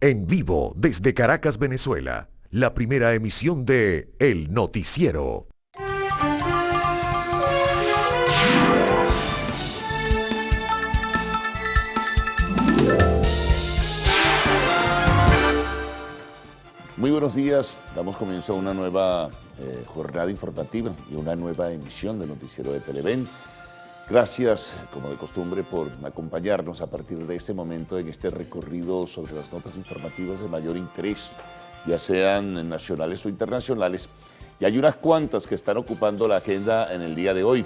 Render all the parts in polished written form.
En vivo desde Caracas, Venezuela, la primera emisión de El Noticiero. Muy buenos días, damos comienzo a una nueva jornada informativa y una nueva emisión del Noticiero de Televen. Gracias, como de costumbre, por acompañarnos a partir de este momento en este recorrido sobre las notas informativas de mayor interés, ya sean nacionales o internacionales. Y hay unas cuantas que están ocupando la agenda en el día de hoy,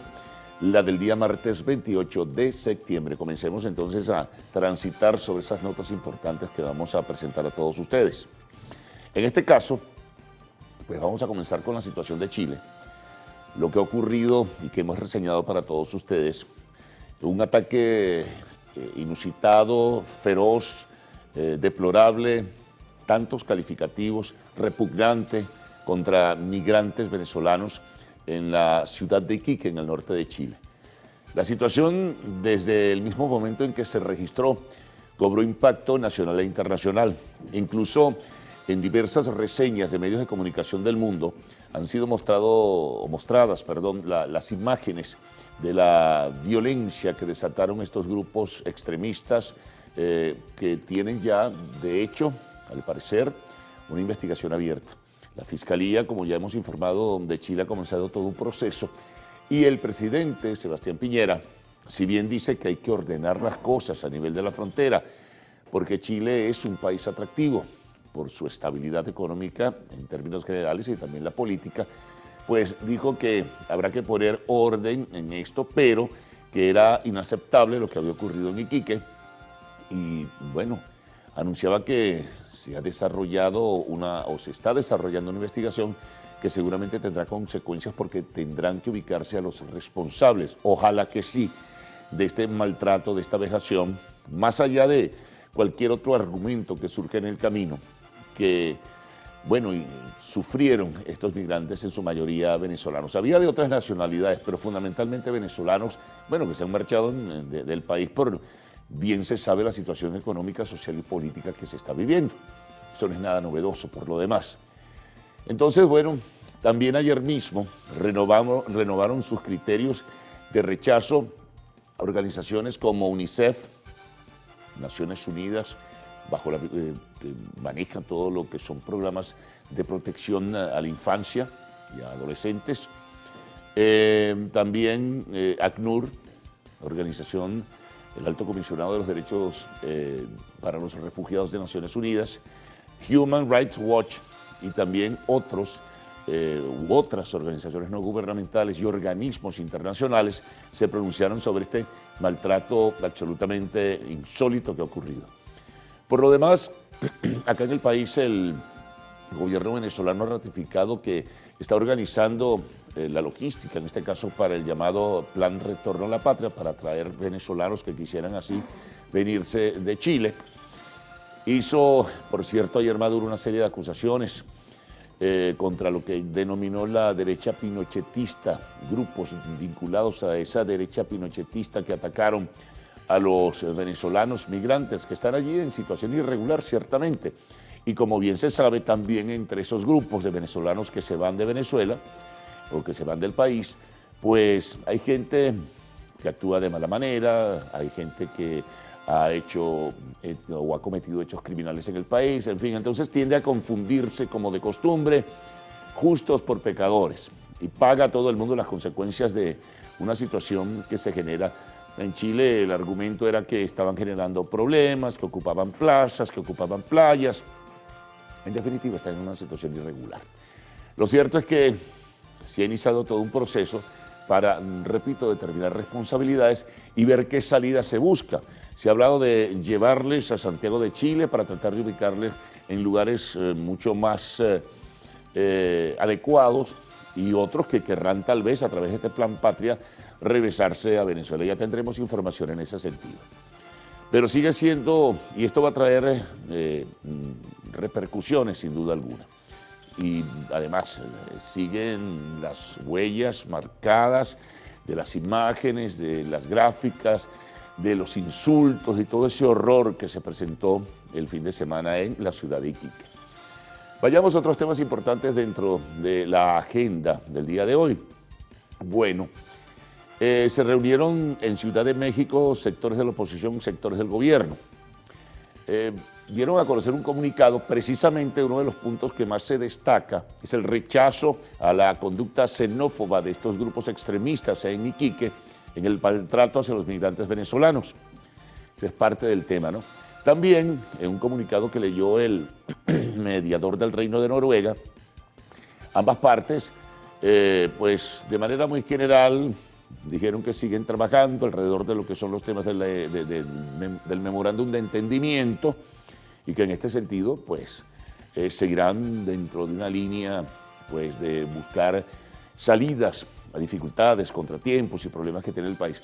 la del día martes 28 de septiembre. Comencemos entonces a transitar sobre esas notas importantes que vamos a presentar a todos ustedes. En este caso, pues vamos a comenzar con la situación de Chile. Lo que ha ocurrido y que hemos reseñado para todos ustedes, un ataque inusitado, feroz, deplorable, tantos calificativos, repugnante contra migrantes venezolanos en la ciudad de Iquique, en el norte de Chile. La situación, desde el mismo momento en que se registró, cobró impacto nacional e internacional. Incluso en diversas reseñas de medios de comunicación del mundo han sido mostradas las imágenes de la violencia que desataron estos grupos extremistas que tienen ya, de hecho, al parecer, una investigación abierta. La Fiscalía, como ya hemos informado, de Chile ha comenzado todo un proceso y el presidente Sebastián Piñera, si bien dice que hay que ordenar las cosas a nivel de la frontera, porque Chile es un país atractivo por su estabilidad económica en términos generales y también la política, pues dijo que habrá que poner orden en esto, pero que era inaceptable lo que había ocurrido en Iquique y bueno, anunciaba que se ha desarrollado se está desarrollando una investigación que seguramente tendrá consecuencias porque tendrán que ubicarse a los responsables, ojalá que sí, de este maltrato, de esta vejación, más allá de cualquier otro argumento que surja en el camino, que, bueno, sufrieron estos migrantes, en su mayoría venezolanos. Había de otras nacionalidades, pero fundamentalmente venezolanos, bueno, que se han marchado del país por, bien se sabe, la situación económica, social y política que se está viviendo. Eso no es nada novedoso por lo demás. Entonces, bueno, también ayer mismo renovaron sus criterios de rechazo a organizaciones como UNICEF, Naciones Unidas, que manejan todo lo que son programas de protección a la infancia y a adolescentes. También ACNUR, organización, el Alto Comisionado de los Derechos para los Refugiados de Naciones Unidas, Human Rights Watch y también otras organizaciones no gubernamentales y organismos internacionales se pronunciaron sobre este maltrato absolutamente insólito que ha ocurrido. Por lo demás, acá en el país el gobierno venezolano ha ratificado que está organizando la logística, en este caso para el llamado Plan Retorno a la Patria, para traer venezolanos que quisieran así venirse de Chile. Hizo, por cierto, ayer Maduro una serie de acusaciones contra lo que denominó la derecha pinochetista, grupos vinculados a esa derecha pinochetista que atacaron a los venezolanos migrantes que están allí en situación irregular, ciertamente. Y como bien se sabe, también entre esos grupos de venezolanos que se van de Venezuela o que se van del país, pues hay gente que actúa de mala manera, hay gente que ha hecho o ha cometido hechos criminales en el país, en fin, entonces tiende a confundirse como de costumbre, justos por pecadores, y paga todo el mundo las consecuencias de una situación que se genera. En Chile el argumento era que estaban generando problemas, que ocupaban plazas, que ocupaban playas. En definitiva, están en una situación irregular. Lo cierto es que se ha iniciado todo un proceso para, repito, determinar responsabilidades y ver qué salida se busca. Se ha hablado de llevarles a Santiago de Chile para tratar de ubicarles en lugares mucho más adecuados y otros que querrán tal vez a través de este Plan Patria regresarse a Venezuela. Ya tendremos información en ese sentido. Pero sigue siendo, y esto va a traer repercusiones sin duda alguna. Y además siguen las huellas marcadas de las imágenes, de las gráficas, de los insultos y todo ese horror que se presentó el fin de semana en la ciudad de Iquique. Vayamos a otros temas importantes dentro de la agenda del día de hoy. Bueno, se reunieron en Ciudad de México sectores de la oposición, sectores del gobierno. Dieron a conocer un comunicado. Precisamente uno de los puntos que más se destaca es el rechazo a la conducta xenófoba de estos grupos extremistas en Iquique en el maltrato hacia los migrantes venezolanos. Ese es parte del tema, ¿no? También, en un comunicado que leyó el mediador del Reino de Noruega, ambas partes, pues de manera muy general, dijeron que siguen trabajando alrededor de lo que son los temas del memorándum de entendimiento y que en este sentido, pues, seguirán dentro de una línea, pues, de buscar salidas a dificultades, contratiempos y problemas que tiene el país.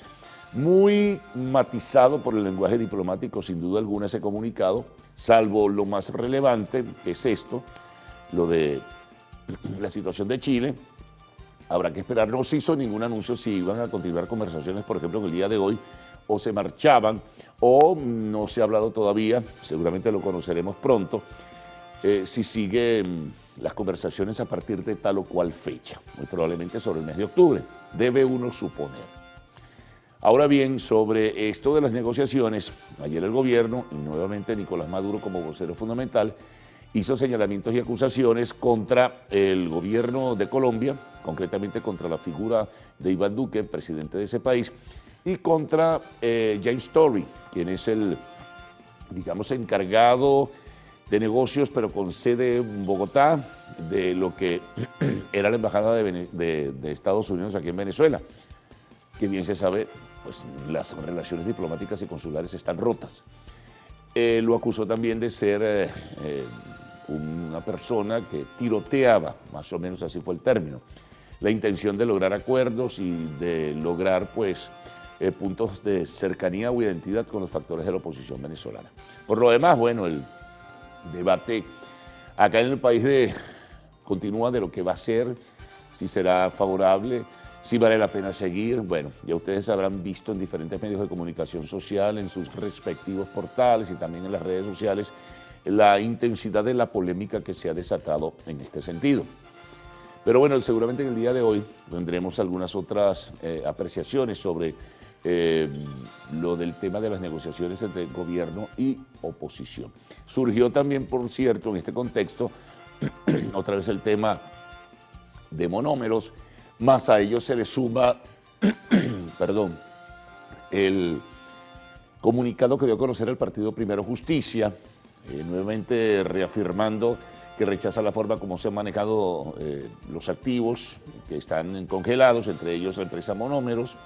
Muy matizado por el lenguaje diplomático, sin duda alguna, ese comunicado, salvo lo más relevante, que es esto, lo de la situación de Chile. Habrá que esperar. No se hizo ningún anuncio si iban a continuar conversaciones, por ejemplo, en el día de hoy, o se marchaban, o no se ha hablado todavía, seguramente lo conoceremos pronto, si siguen las conversaciones a partir de tal o cual fecha, muy probablemente sobre el mes de octubre, debe uno suponer. Ahora bien, sobre esto de las negociaciones, ayer el gobierno, y nuevamente Nicolás Maduro como vocero fundamental, hizo señalamientos y acusaciones contra el gobierno de Colombia, concretamente contra la figura de Iván Duque, presidente de ese país, y contra James Tory, quien es el, digamos, encargado de negocios, pero con sede en Bogotá, de lo que era la embajada de Estados Unidos aquí en Venezuela, que bien se sabe, pues las relaciones diplomáticas y consulares están rotas. Lo acusó también de ser una persona que tiroteaba, más o menos así fue el término, la intención de lograr acuerdos y de lograr, pues, puntos de cercanía o identidad con los factores de la oposición venezolana. Por lo demás, bueno, el debate acá en el país continúa de lo que va a ser, si será favorable, si vale la pena seguir. Bueno, ya ustedes habrán visto en diferentes medios de comunicación social, en sus respectivos portales y también en las redes sociales, la intensidad de la polémica que se ha desatado en este sentido. Pero bueno, seguramente en el día de hoy tendremos algunas otras apreciaciones sobre lo del tema de las negociaciones entre gobierno y oposición. Surgió también, por cierto, en este contexto, otra vez el tema de monómeros, más a ello se le suma, perdón, el comunicado que dio a conocer el partido Primero Justicia, nuevamente reafirmando que rechaza la forma como se han manejado los activos que están congelados, entre ellos la empresa Monómeros.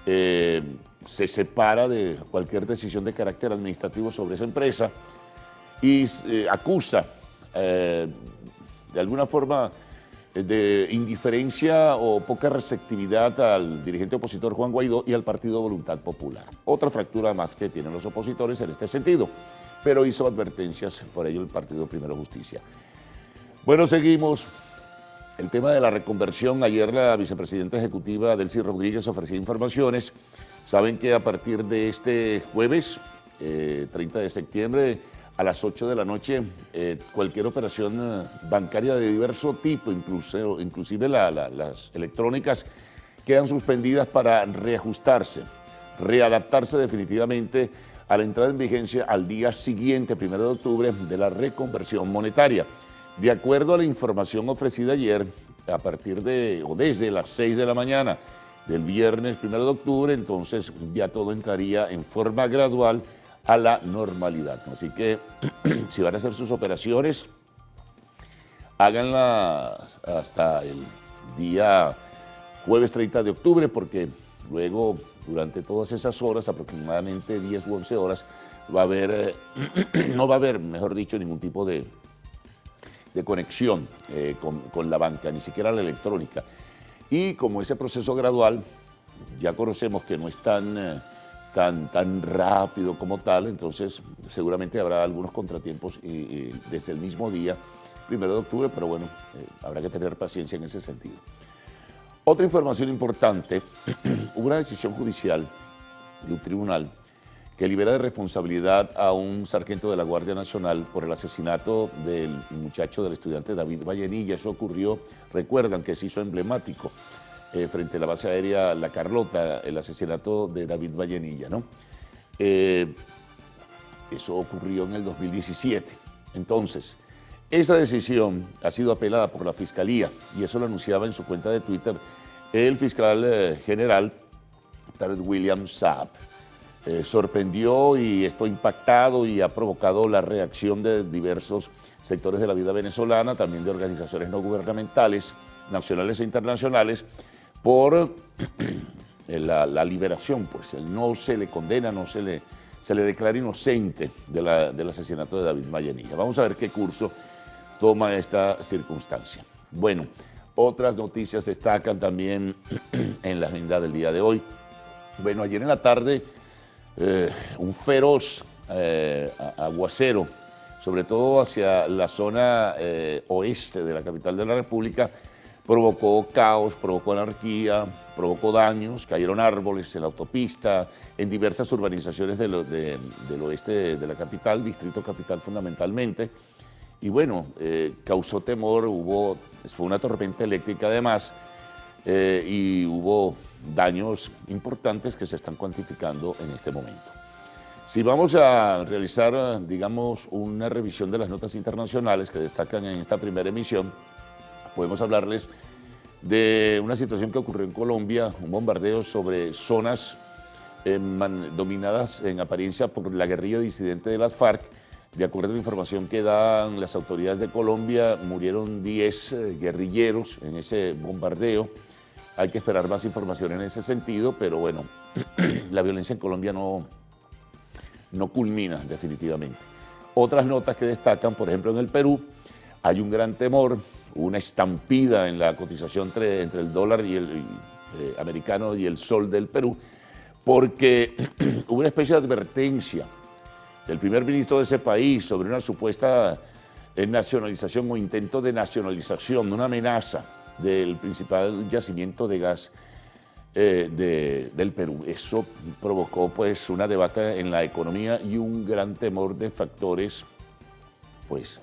Se separa de cualquier decisión de carácter administrativo sobre esa empresa y acusa de alguna forma de indiferencia o poca receptividad al dirigente opositor Juan Guaidó y al Partido Voluntad Popular. Otra fractura más que tienen los opositores en este sentido, pero hizo advertencias por ello el partido Primero Justicia. Bueno, seguimos. El tema de la reconversión, ayer la vicepresidenta ejecutiva Delcy Rodríguez ofrecía informaciones. Saben que a partir de este jueves, 30 de septiembre, a las 8 de la noche, cualquier operación bancaria de diverso tipo, inclusive las electrónicas, quedan suspendidas para reajustarse, readaptarse definitivamente a la entrada en vigencia al día siguiente, 1 de octubre, de la reconversión monetaria. De acuerdo a la información ofrecida ayer, a partir de o desde las 6 de la mañana del viernes 1 de octubre, entonces ya todo entraría en forma gradual a la normalidad. Así que si van a hacer sus operaciones, háganlas hasta el día jueves 30 de octubre, porque luego, durante todas esas horas, aproximadamente 10 u 11 horas, va a haber, no va a haber, mejor dicho, ningún tipo de conexión con la banca, ni siquiera la electrónica. Y como ese proceso gradual, ya conocemos que no es tan rápido como tal, entonces seguramente habrá algunos contratiempos desde el mismo día, 1 de octubre, pero bueno, habrá que tener paciencia en ese sentido. Otra información importante, hubo una decisión judicial de un tribunal que libera de responsabilidad a un sargento de la Guardia Nacional por el asesinato del muchacho, del estudiante David Vallenilla. Eso ocurrió, recuerdan que se hizo emblemático frente a la base aérea La Carlota, el asesinato de David Vallenilla, ¿no? Eso ocurrió en el 2017. Entonces, esa decisión ha sido apelada por la Fiscalía y eso lo anunciaba en su cuenta de Twitter el fiscal general Tarek William Saab. Sorprendió y esto ha impactado y ha provocado la reacción de diversos sectores de la vida venezolana, también de organizaciones no gubernamentales, nacionales e internacionales, por la liberación, pues no se le condena, se le declara inocente del asesinato de David Vallenilla. Vamos a ver qué curso toma esta circunstancia. Bueno, otras noticias destacan también en la agenda del día de hoy. Bueno, ayer en la tarde un feroz aguacero, sobre todo hacia la zona oeste de la capital de la República, provocó caos, provocó anarquía, provocó daños, cayeron árboles en la autopista, en diversas urbanizaciones del oeste de la capital, distrito capital fundamentalmente, y bueno, causó temor, fue una tormenta eléctrica además, y hubo daños importantes que se están cuantificando en este momento. Si vamos a realizar, digamos, una revisión de las notas internacionales que destacan en esta primera emisión, podemos hablarles de una situación que ocurrió en Colombia, un bombardeo sobre zonas dominadas en apariencia por la guerrilla disidente de las FARC. De acuerdo a la información que dan las autoridades de Colombia, murieron 10 guerrilleros en ese bombardeo. Hay que esperar más información en ese sentido, pero bueno, la violencia en Colombia no culmina definitivamente. Otras notas que destacan, por ejemplo, en el Perú, hay un gran temor, una estampida en la cotización entre el dólar y el americano y el sol del Perú, porque hubo una especie de advertencia del primer ministro de ese país sobre una supuesta nacionalización o intento de nacionalización, una amenaza del principal yacimiento de gas del Perú. Eso provocó pues una debacle en la economía y un gran temor de factores pues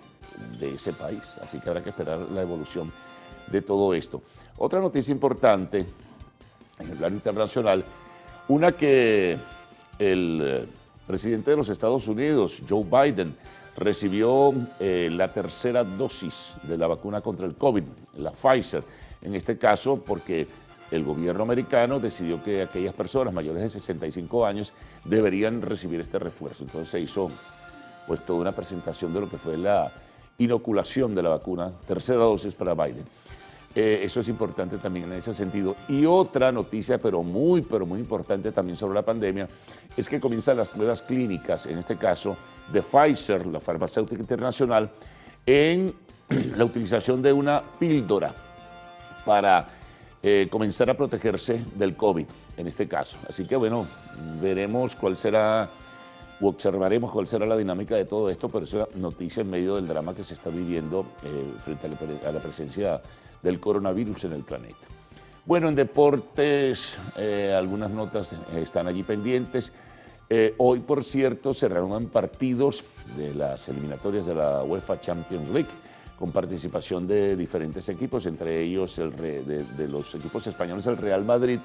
de ese país. Así que habrá que esperar la evolución de todo esto. Otra noticia importante en el plano internacional, una que el presidente de los Estados Unidos, Joe Biden, recibió la tercera dosis de la vacuna contra el COVID, la Pfizer, en este caso porque el gobierno americano decidió que aquellas personas mayores de 65 años deberían recibir este refuerzo. Entonces se hizo pues toda una presentación de lo que fue la inoculación de la vacuna, tercera dosis para Biden. Eso es importante también en ese sentido. Y otra noticia, pero muy importante también sobre la pandemia, es que comienzan las pruebas clínicas, en este caso de Pfizer, la farmacéutica internacional, en la utilización de una píldora para comenzar a protegerse del COVID, en este caso. Así que bueno, veremos cuál será, o observaremos cuál será la dinámica de todo esto, pero es una noticia en medio del drama que se está viviendo frente a la presencia del coronavirus en el planeta. Bueno, en deportes, algunas notas están allí pendientes. Hoy, por cierto, se reanudan partidos de las eliminatorias de la UEFA Champions League, con participación de diferentes equipos, entre ellos de los equipos españoles, el Real Madrid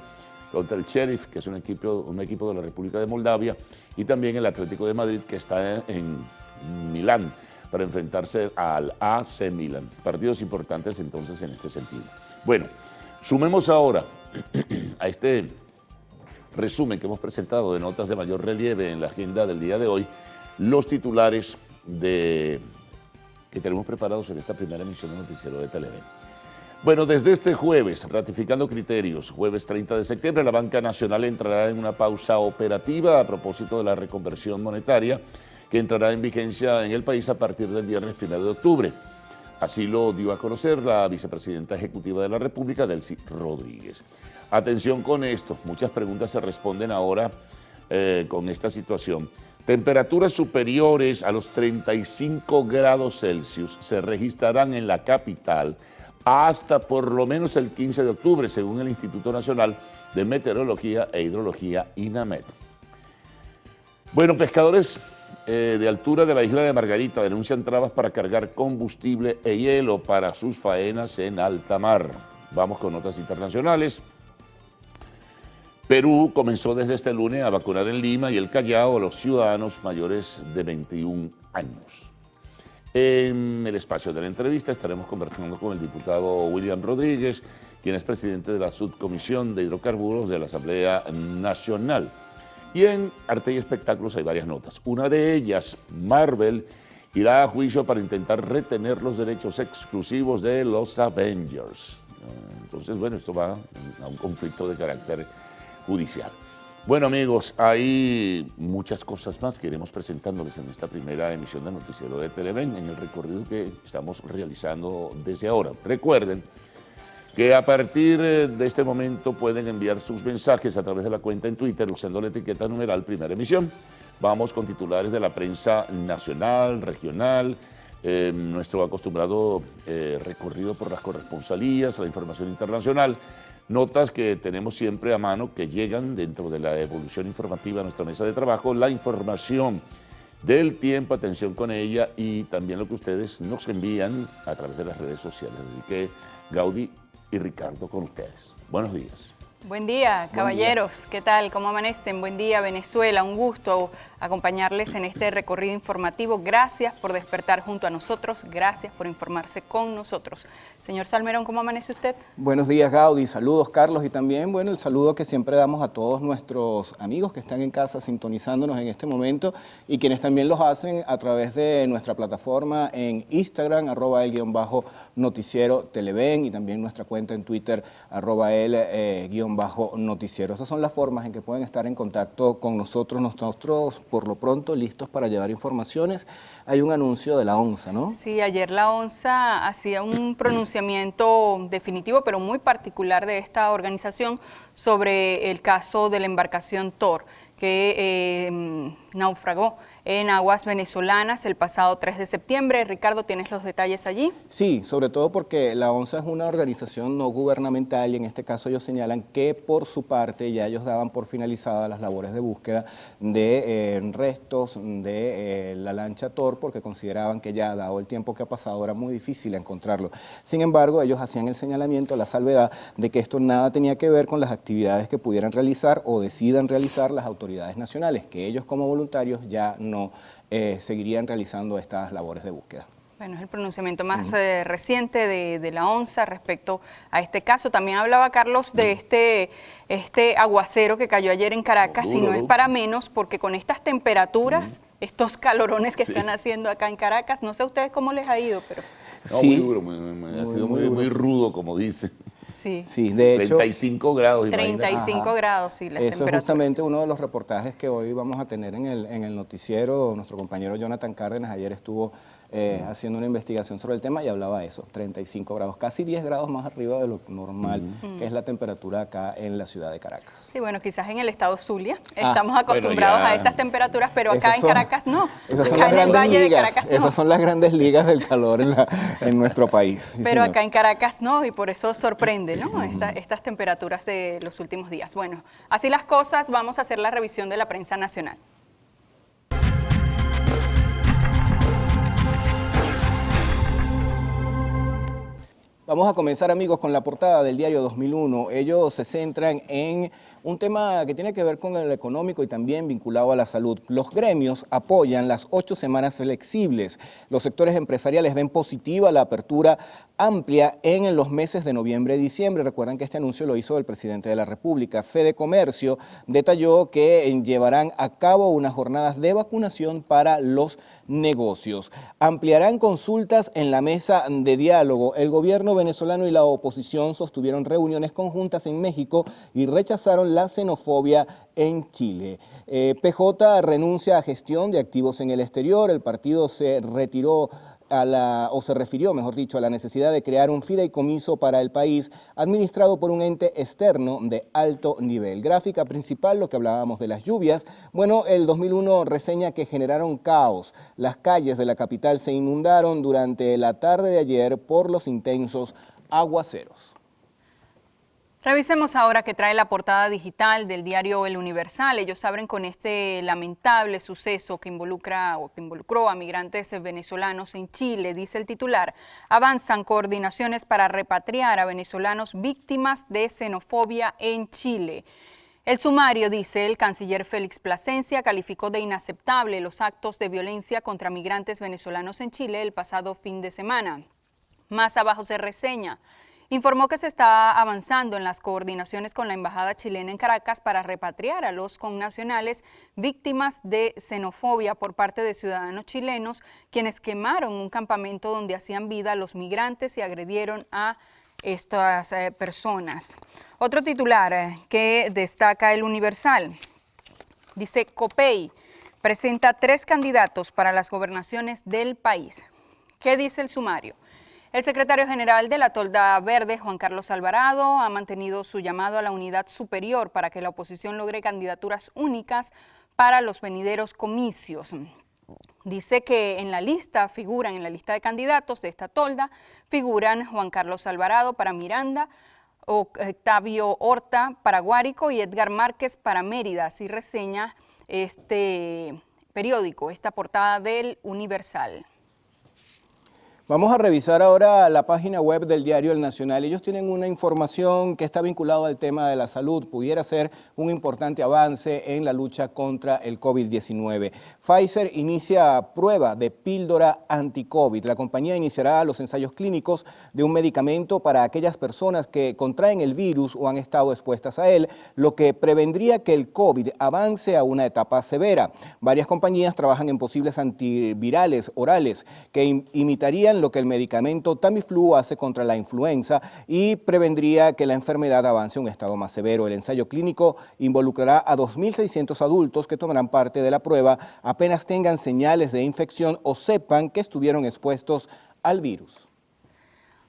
contra el Sheriff, que es un equipo de la República de Moldavia, y también el Atlético de Madrid, que está en Milán, para enfrentarse al AC Milan. Partidos importantes entonces en este sentido. Bueno, sumemos ahora a este resumen que hemos presentado de notas de mayor relieve en la agenda del día de hoy, los titulares que tenemos preparados en esta primera emisión de Noticiero de Televen. Bueno, desde este jueves, ratificando criterios, jueves 30 de septiembre, la Banca Nacional entrará en una pausa operativa a propósito de la reconversión monetaria que entrará en vigencia en el país a partir del viernes 1 de octubre. Así lo dio a conocer la vicepresidenta ejecutiva de la República, Delcy Rodríguez. Atención con esto, muchas preguntas se responden ahora con esta situación. Temperaturas superiores a los 35 grados Celsius se registrarán en la capital hasta por lo menos el 15 de octubre, según el Instituto Nacional de Meteorología e Hidrología, INAMED. Bueno, pescadores de altura de la isla de Margarita denuncian trabas para cargar combustible e hielo para sus faenas en alta mar. Vamos con notas internacionales. Perú comenzó desde este lunes a vacunar en Lima y el Callao a los ciudadanos mayores de 21 años. En el espacio de la entrevista estaremos conversando con el diputado William Rodríguez, quien es presidente de la Subcomisión de Hidrocarburos de la Asamblea Nacional. Y en Arte y Espectáculos hay varias notas. Una de ellas, Marvel irá a juicio para intentar retener los derechos exclusivos de los Avengers. Entonces, bueno, esto va a un conflicto de carácter judicial. Bueno, amigos, hay muchas cosas más que iremos presentándoles en esta primera emisión de Noticiero de Televen en el recorrido que estamos realizando desde ahora. Recuerden que a partir de este momento pueden enviar sus mensajes a través de la cuenta en Twitter usando la etiqueta numeral Primera Emisión. Vamos con titulares de la prensa nacional, regional, nuestro acostumbrado recorrido por las corresponsalías, la información internacional, notas que tenemos siempre a mano que llegan dentro de la evolución informativa a nuestra mesa de trabajo, la información del tiempo, atención con ella y también lo que ustedes nos envían a través de las redes sociales. Así que Gaudí y Ricardo con ustedes. Buenos días. Buen día, caballeros. ¿Qué tal? ¿Cómo amanecen? Buen día, Venezuela. Un gusto acompañarles en este recorrido informativo. Gracias por despertar junto a nosotros. Gracias por informarse con nosotros. Señor Salmerón, ¿cómo amanece usted? Buenos días, Gaudí. Saludos, Carlos. Y también, bueno, el saludo que siempre damos a todos nuestros amigos que están en casa sintonizándonos en este momento y quienes también los hacen a través de nuestra plataforma en Instagram, @el_noticiero Televen, y también nuestra cuenta en Twitter, @el_noticiero. Esas son las formas en que pueden estar en contacto con nosotros. Nosotros, por lo pronto, listos para llevar informaciones. Hay un anuncio de la ONSA, ¿no? Sí, ayer la ONSA hacía un pronunciamiento definitivo, pero muy particular de esta organización sobre el caso de la embarcación Thor, que naufragó en aguas venezolanas el pasado 3 de septiembre. Ricardo, ¿tienes los detalles allí? Sí, sobre todo porque la ONSA es una organización no gubernamental y en este caso ellos señalan que por su parte ya ellos daban por finalizadas las labores de búsqueda de restos de la lancha Thor, porque consideraban que ya dado el tiempo que ha pasado era muy difícil encontrarlo. Sin embargo, ellos hacían el señalamiento, la salvedad de que esto nada tenía que ver con las actividades que pudieran realizar o decidan realizar las autoridades nacionales, que ellos como voluntarios ya no seguirían realizando estas labores de búsqueda. Bueno, es el pronunciamiento más reciente de la ONSA respecto a este caso. También hablaba Carlos de este aguacero que cayó ayer en Caracas, y no es para menos porque con estas temperaturas, estos calorones que están haciendo acá en Caracas, no sé a ustedes cómo les ha ido, pero... No, sí, muy duro, ha sido muy rudo, como dicen. Sí, sí, de hecho, 35 grados. 35 grados, sí, las temperaturas. Eso es justamente uno de los reportajes que hoy vamos a tener en el noticiero. Nuestro compañero Jonathan Cárdenas ayer estuvo haciendo una investigación sobre el tema y hablaba de eso, 35 grados, casi 10 grados más arriba de lo normal, que es la temperatura acá en la ciudad de Caracas. Sí, bueno, quizás en el estado Zulia estamos acostumbrados a esas temperaturas, pero acá en Caracas no. Acá en el Valle de Caracas no. Esas son las grandes ligas del calor en nuestro país. Sí, pero acá en Caracas no, y por eso sorprende, ¿no? Estas temperaturas de los últimos días. Bueno, así las cosas, vamos a hacer la revisión de la prensa nacional. Vamos a comenzar, amigos, con la portada del diario 2001. Ellos se centran en un tema que tiene que ver con el económico y también vinculado a la salud. Los gremios apoyan las 8 semanas flexibles. Los sectores empresariales ven positiva la apertura amplia en los meses de noviembre y diciembre. Recuerdan que este anuncio lo hizo el presidente de la República. Fede Comercio detalló que llevarán a cabo unas jornadas de vacunación para los negocios. Ampliarán consultas en la mesa de diálogo. El gobierno venezolano y la oposición sostuvieron reuniones conjuntas en México y rechazaron la xenofobia en Chile. PJ renuncia a gestión de activos en el exterior. El partido se retiró se refirió, mejor dicho, a la necesidad de crear un fideicomiso para el país administrado por un ente externo de alto nivel. Gráfica principal, lo que hablábamos de las lluvias. Bueno, el 2001 reseña que generaron caos. Las calles de la capital se inundaron durante la tarde de ayer por los intensos aguaceros. Revisemos ahora qué trae la portada digital del diario El Universal. Ellos abren con este lamentable suceso que involucró a migrantes venezolanos en Chile. Dice el titular: avanzan coordinaciones para repatriar a venezolanos víctimas de xenofobia en Chile. El sumario, dice, el canciller Félix Plasencia calificó de inaceptable los actos de violencia contra migrantes venezolanos en Chile el pasado fin de semana. Más abajo se reseña: informó que se está avanzando en las coordinaciones con la Embajada chilena en Caracas para repatriar a los connacionales víctimas de xenofobia por parte de ciudadanos chilenos, quienes quemaron un campamento donde hacían vida a los migrantes y agredieron a estas personas. Otro titular que destaca El Universal, dice: COPEI presenta 3 candidatos para las gobernaciones del país. ¿Qué dice el sumario? El secretario general de la Tolda Verde, Juan Carlos Alvarado, ha mantenido su llamado a la unidad superior para que la oposición logre candidaturas únicas para los venideros comicios. Dice que en la lista de candidatos de esta tolda, figuran Juan Carlos Alvarado para Miranda, Octavio Horta para Guárico y Edgar Márquez para Mérida. Así reseña este periódico, esta portada del Universal. Vamos a revisar ahora la página web del diario El Nacional. Ellos tienen una información que está vinculada al tema de la salud. Pudiera ser un importante avance en la lucha contra el COVID-19. Pfizer inicia prueba de píldora anti-COVID. La compañía iniciará los ensayos clínicos de un medicamento para aquellas personas que contraen el virus o han estado expuestas a él, lo que prevendría que el COVID avance a una etapa severa. Varias compañías trabajan en posibles antivirales orales que imitarían lo que el medicamento Tamiflu hace contra la influenza y prevendría que la enfermedad avance a un estado más severo. El ensayo clínico involucrará a 2.600 adultos que tomarán parte de la prueba apenas tengan señales de infección o sepan que estuvieron expuestos al virus.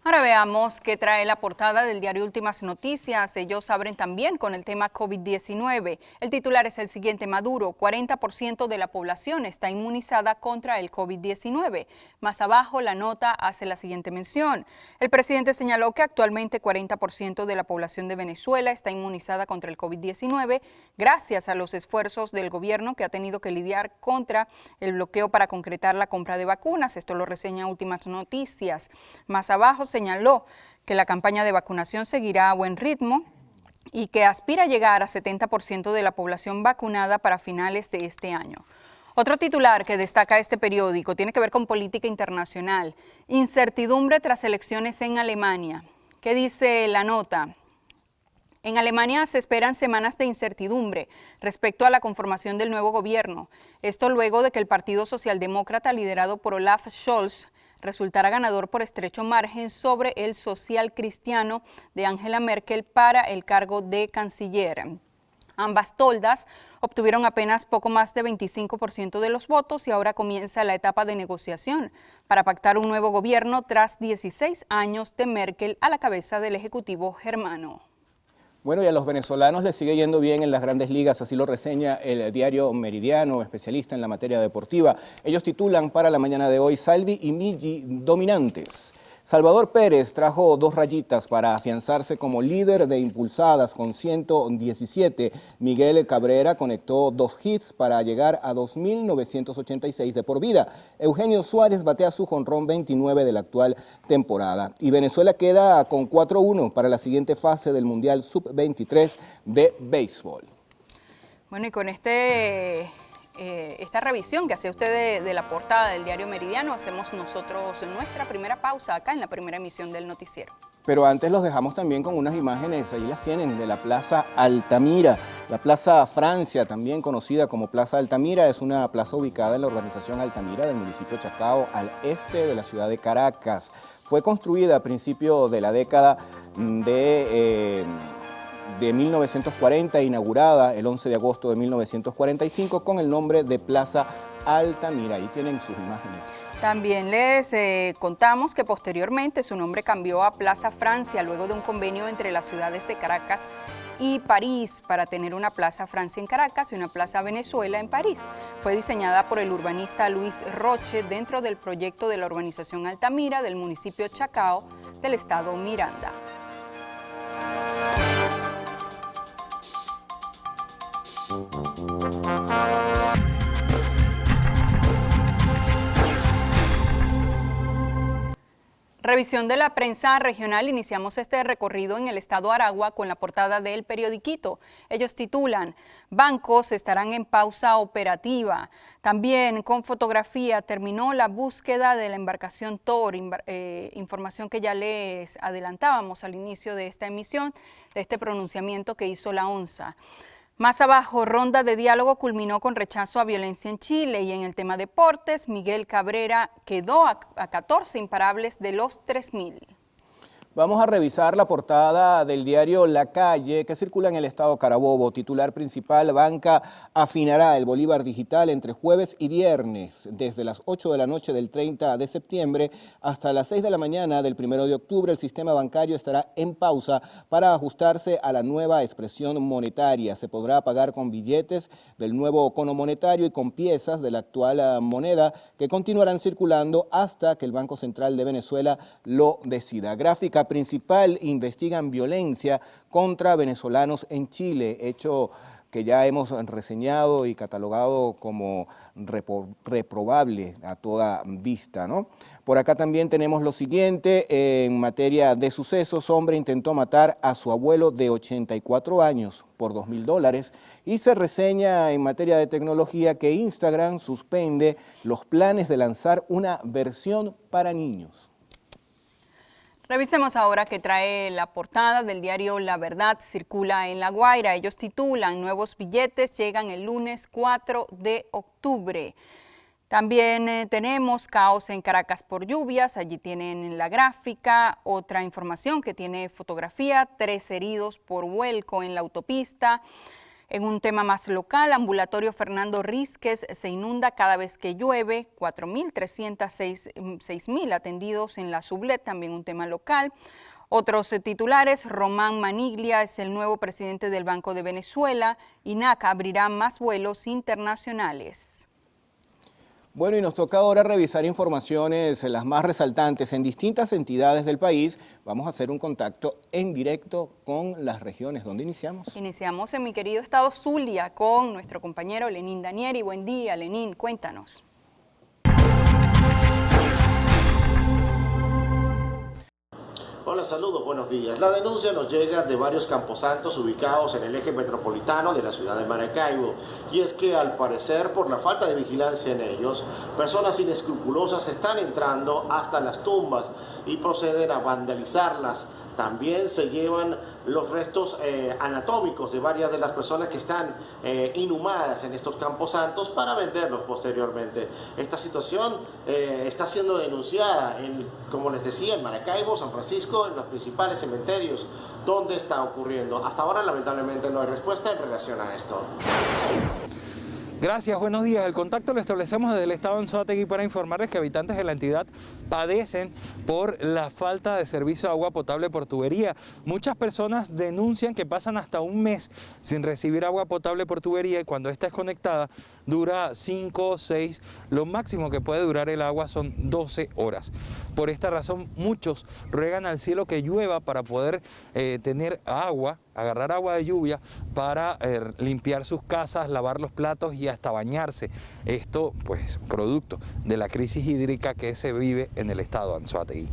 Ahora veamos qué trae la portada del diario Últimas Noticias. Ellos abren también con el tema COVID-19. El titular es el siguiente: Maduro: 40% de la población está inmunizada contra el COVID-19. Más abajo la nota hace la siguiente mención: el presidente señaló que actualmente 40% de la población de Venezuela está inmunizada contra el COVID-19 gracias a los esfuerzos del gobierno, que ha tenido que lidiar contra el bloqueo para concretar la compra de vacunas. Esto lo reseña Últimas Noticias. Más abajo señaló que la campaña de vacunación seguirá a buen ritmo y que aspira a llegar a 70% de la población vacunada para finales de este año. Otro titular que destaca este periódico tiene que ver con política internacional: incertidumbre tras elecciones en Alemania. ¿Qué dice la nota? En Alemania se esperan semanas de incertidumbre respecto a la conformación del nuevo gobierno. Esto luego de que el Partido Socialdemócrata, liderado por Olaf Scholz, resultará ganador por estrecho margen sobre el social cristiano de Angela Merkel para el cargo de canciller. Ambas toldas obtuvieron apenas poco más de 25% de los votos y ahora comienza la etapa de negociación para pactar un nuevo gobierno tras 16 años de Merkel a la cabeza del Ejecutivo germano. Bueno, y a los venezolanos les sigue yendo bien en las grandes ligas, así lo reseña el diario Meridiano, especialista en la materia deportiva. Ellos titulan para la mañana de hoy: Salvi y Miggy dominantes. Salvador Pérez trajo 2 rayitas para afianzarse como líder de impulsadas con 117. Miguel Cabrera conectó 2 hits para llegar a 2.986 de por vida. Eugenio Suárez batea su jonrón 29 de la actual temporada. Y Venezuela queda con 4-1 para la siguiente fase del Mundial Sub-23 de béisbol. Bueno, y con esta revisión que hace usted de la portada del diario Meridiano, hacemos nosotros nuestra primera pausa acá en la primera emisión del noticiero. Pero antes los dejamos también con unas imágenes, ahí las tienen, de la Plaza Altamira. La Plaza Francia, también conocida como Plaza Altamira, es una plaza ubicada en la urbanización Altamira del municipio Chacao, al este de la ciudad de Caracas. Fue construida a principios de la década de 1940, inaugurada el 11 de agosto de 1945 con el nombre de Plaza Altamira. Ahí tienen sus imágenes. También les contamos que posteriormente su nombre cambió a Plaza Francia luego de un convenio entre las ciudades de Caracas y París para tener una Plaza Francia en Caracas y una Plaza Venezuela en París. Fue diseñada por el urbanista Luis Roche dentro del proyecto de la urbanización Altamira del municipio Chacao del estado Miranda. Revisión de la prensa regional. Iniciamos este recorrido en el estado Aragua con la portada del periodiquito. Ellos titulan: bancos estarán en pausa operativa. También con fotografía: terminó la búsqueda de la embarcación Thor, información que ya les adelantábamos al inicio de esta emisión, de este pronunciamiento que hizo la ONSA. Más abajo, ronda de diálogo culminó con rechazo a violencia en Chile. Y en el tema deportes, Miguel Cabrera quedó a 14 imparables de los 3.000. Vamos a revisar la portada del diario La Calle, que circula en el estado Carabobo. Titular principal: banca afinará el bolívar digital entre jueves y viernes, desde las 8 de la noche del 30 de septiembre hasta las 6 de la mañana del 1 de octubre. El sistema bancario estará en pausa para ajustarse a la nueva expresión monetaria. Se podrá pagar con billetes del nuevo cono monetario y con piezas de la actual moneda, que continuarán circulando hasta que el Banco Central de Venezuela lo decida. Gráfica principal: investigan violencia contra venezolanos en Chile, hecho que ya hemos reseñado y catalogado como reprobable a toda vista, ¿no? Por acá también tenemos lo siguiente: en materia de sucesos, hombre intentó matar a su abuelo de 84 años por $2.000, y se reseña en materia de tecnología que Instagram suspende los planes de lanzar una versión para niños. Revisemos ahora qué trae la portada del diario La Verdad. Circula en La Guaira. Ellos titulan: nuevos billetes llegan el lunes 4 de octubre. También tenemos caos en Caracas por lluvias. Allí tienen la gráfica. Otra información que tiene fotografía: 3 heridos por vuelco en la autopista. En un tema más local, ambulatorio Fernando Rísquez se inunda cada vez que llueve, 4.306 atendidos en la Sublet, también un tema local. Otros titulares: Román Maniglia es el nuevo presidente del Banco de Venezuela, INAC abrirá más vuelos internacionales. Bueno, y nos toca ahora revisar informaciones, las más resaltantes en distintas entidades del país. Vamos a hacer un contacto en directo con las regiones. ¿Dónde iniciamos? Iniciamos en mi querido estado Zulia con nuestro compañero Lenín Danieri. Buen día, Lenín, cuéntanos. Hola, saludos, buenos días. La denuncia nos llega de varios camposantos ubicados en el eje metropolitano de la ciudad de Maracaibo. Y es que al parecer, por la falta de vigilancia en ellos, personas inescrupulosas están entrando hasta las tumbas y proceden a vandalizarlas. También se llevan los restos anatómicos de varias de las personas que están inhumadas en estos camposantos para venderlos posteriormente. Esta situación está siendo denunciada, como les decía, en Maracaibo, San Francisco, en los principales cementerios donde está ocurriendo. Hasta ahora, lamentablemente, no hay respuesta en relación a esto. Gracias, buenos días. El contacto lo establecemos desde el estado de Anzoátegui para informarles que habitantes de la entidad padecen por la falta de servicio de agua potable por tubería. Muchas personas denuncian que pasan hasta un mes sin recibir agua potable por tubería, y cuando esta es conectada dura 5 o 6, lo máximo que puede durar el agua son 12 horas. Por esta razón, muchos ruegan al cielo que llueva para poder tener agua, agarrar agua de lluvia para limpiar sus casas, lavar los platos y hasta bañarse. Esto, pues, producto de la crisis hídrica que se vive en el estado de Anzoátegui.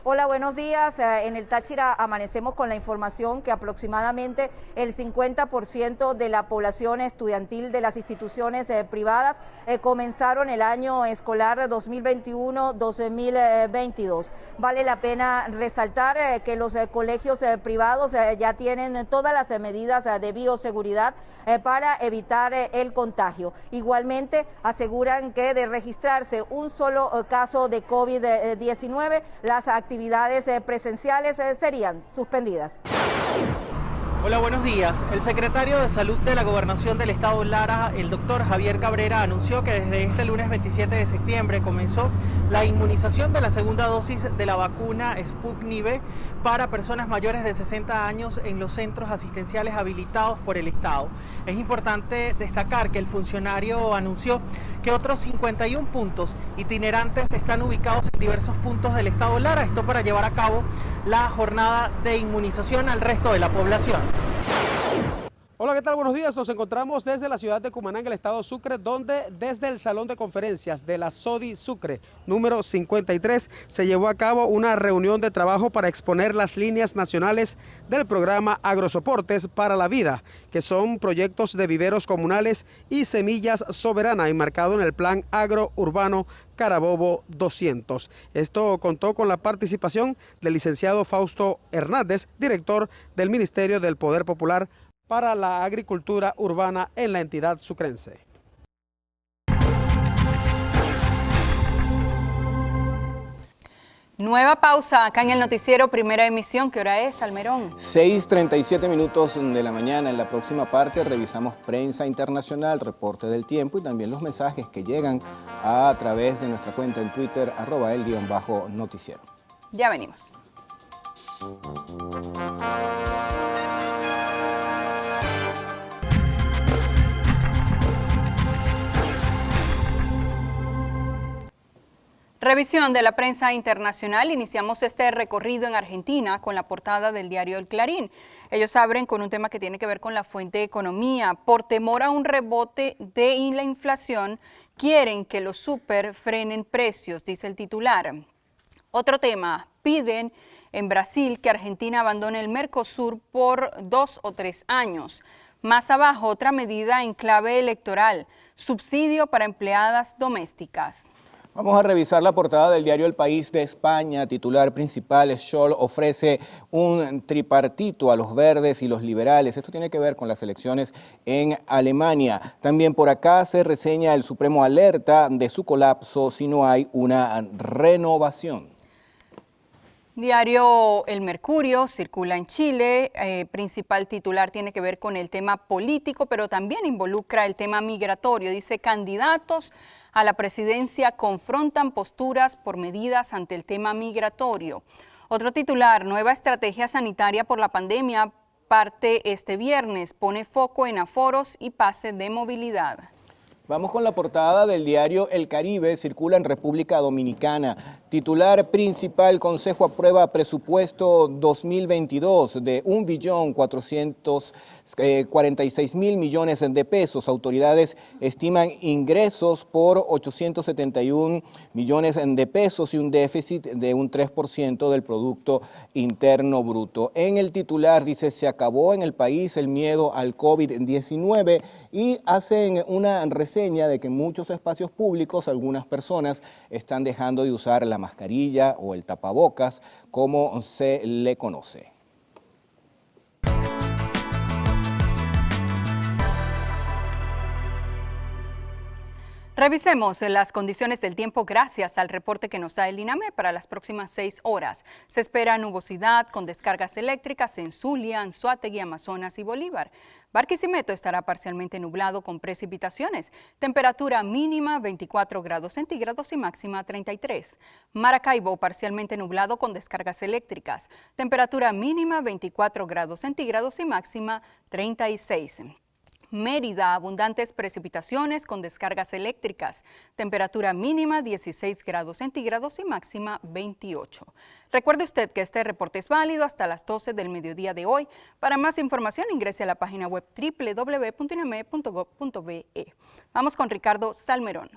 Hola, buenos días. En el Táchira amanecemos con la información que aproximadamente el 50% de la población estudiantil de las instituciones privadas comenzaron el año escolar 2021-2022. Vale la pena resaltar que los colegios privados ya tienen todas las medidas de bioseguridad para evitar el contagio. Igualmente aseguran que de registrarse un solo caso de COVID-19, las actividades presenciales serían suspendidas. Hola, buenos días. El secretario de Salud de la Gobernación del Estado Lara, el doctor Javier Cabrera, anunció que desde este lunes 27 de septiembre comenzó la inmunización de la segunda dosis de la vacuna Sputnik V para personas mayores de 60 años en los centros asistenciales habilitados por el Estado. Es importante destacar que el funcionario anunció que otros 51 puntos itinerantes están ubicados en diversos puntos del Estado Lara, esto para llevar a cabo la jornada de inmunización al resto de la población. Hola, ¿qué tal? Buenos días. Nos encontramos desde la ciudad de Cumaná, en el estado Sucre, donde desde el salón de conferencias de la SODI Sucre número 53 se llevó a cabo una reunión de trabajo para exponer las líneas nacionales del programa Agrosoportes para la Vida, que son proyectos de viveros comunales y semillas soberanas enmarcado en el Plan Agrourbano Carabobo 200. Esto contó con la participación del licenciado Fausto Hernández, director del Ministerio del Poder Popular para la agricultura urbana en la entidad sucrense. Nueva pausa acá en el noticiero Primera Emisión. ¿Qué hora es, Almerón? 6:37 minutos de la mañana. En la próxima parte revisamos prensa internacional, reporte del tiempo y también los mensajes que llegan a través de nuestra cuenta en Twitter, @el_noticiero. Ya venimos. Revisión de la prensa internacional. Iniciamos este recorrido en Argentina con la portada del diario El Clarín. Ellos abren con un tema que tiene que ver con la fuente de economía. Por temor a un rebote de la inflación, quieren que los súper frenen precios, dice el titular. Otro tema, piden en Brasil que Argentina abandone el Mercosur por 2 o 3 años. Más abajo, otra medida en clave electoral, subsidio para empleadas domésticas. Vamos a revisar la portada del diario El País de España. Titular principal, Scholz ofrece un tripartito a los verdes y los liberales. Esto tiene que ver con las elecciones en Alemania. También por acá se reseña el Supremo alerta de su colapso si no hay una renovación. Diario El Mercurio circula en Chile. Principal titular tiene que ver con el tema político, pero también involucra el tema migratorio. Dice, candidatos a la presidencia confrontan posturas por medidas ante el tema migratorio. Otro titular, nueva estrategia sanitaria por la pandemia, parte este viernes, pone foco en aforos y pase de movilidad. Vamos con la portada del diario El Caribe, circula en República Dominicana. Titular principal, Consejo aprueba presupuesto 2022 de 1.446.000 millones de pesos. Autoridades estiman ingresos por 871 millones de pesos y un déficit de un 3% del Producto Interno Bruto. En el titular dice, se acabó en el país el miedo al COVID-19 y hacen una reseña de que en muchos espacios públicos algunas personas están dejando de usar la mascarilla o el tapabocas, como se le conoce. Revisemos las condiciones del tiempo gracias al reporte que nos da el INAME para las próximas 6 horas. Se espera nubosidad con descargas eléctricas en Zulia, Anzoátegui, Amazonas y Bolívar. Barquisimeto estará parcialmente nublado con precipitaciones. Temperatura mínima 24 grados centígrados y máxima 33. Maracaibo parcialmente nublado con descargas eléctricas. Temperatura mínima 24 grados centígrados y máxima 36. Mérida, abundantes precipitaciones con descargas eléctricas. Temperatura mínima 16 grados centígrados y máxima 28. Recuerde usted que este reporte es válido hasta las 12 del mediodía de hoy. Para más información ingrese a la página web www.iname.gov.be. Vamos con Ricardo Salmerón.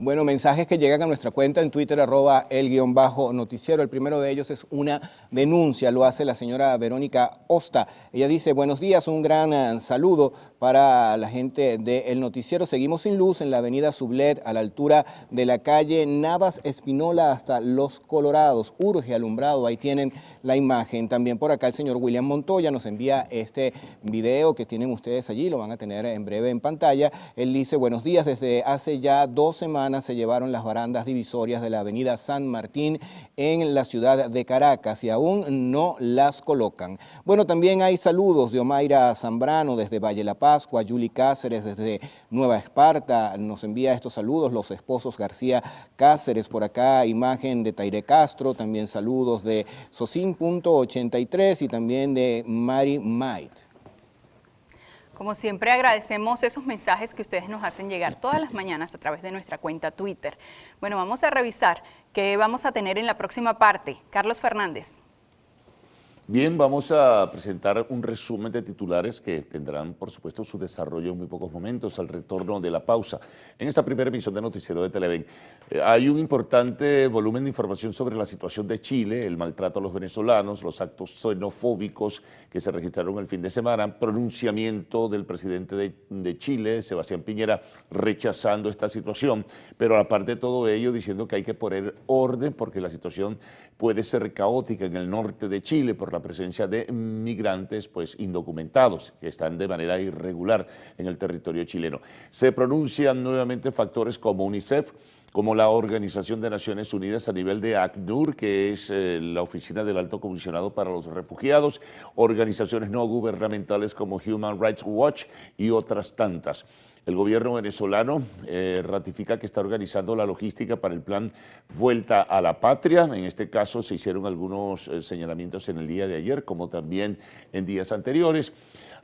Bueno, mensajes que llegan a nuestra cuenta en Twitter, @el_noticiero. El primero de ellos es una denuncia, lo hace la señora Verónica Osta. Ella dice, buenos días, un gran saludo para la gente del noticiero. Seguimos sin luz en la avenida Sublet, a la altura de la calle Navas Espinola hasta Los Colorados. Urge alumbrado, ahí tienen la imagen. También por acá el señor William Montoya nos envía este video que tienen ustedes allí, lo van a tener en breve en pantalla. Él dice, buenos días, desde hace ya 2 semanas se llevaron las barandas divisorias de la avenida San Martín en la ciudad de Caracas y aún no las colocan. Bueno, también hay saludos de Omaira Zambrano desde Valle La Pascua, Yuli Cáceres desde Nueva Esparta, nos envía estos saludos los esposos García Cáceres. Por acá imagen de Taire Castro, también saludos de Socin.83 y también de Mari Might. Como siempre, agradecemos esos mensajes que ustedes nos hacen llegar todas las mañanas a través de nuestra cuenta Twitter. Bueno, vamos a revisar qué vamos a tener en la próxima parte. Carlos Fernández. Bien, vamos a presentar un resumen de titulares que tendrán, por supuesto, su desarrollo en muy pocos momentos al retorno de la pausa. En esta primera emisión de Noticiero de Televen hay un importante volumen de información sobre la situación de Chile, el maltrato a los venezolanos, los actos xenofóbicos que se registraron el fin de semana, pronunciamiento del presidente de Chile, Sebastián Piñera, rechazando esta situación, pero aparte de todo ello diciendo que hay que poner orden porque la situación puede ser caótica en el norte de Chile por la presencia de migrantes pues indocumentados que están de manera irregular en el territorio chileno. Se pronuncian nuevamente factores como UNICEF, como la Organización de Naciones Unidas a nivel de ACNUR, que es la Oficina del Alto Comisionado para los Refugiados, organizaciones no gubernamentales como Human Rights Watch y otras tantas. El gobierno venezolano ratifica que está organizando la logística para el plan Vuelta a la Patria. En este caso se hicieron algunos señalamientos en el día de ayer, como también en días anteriores.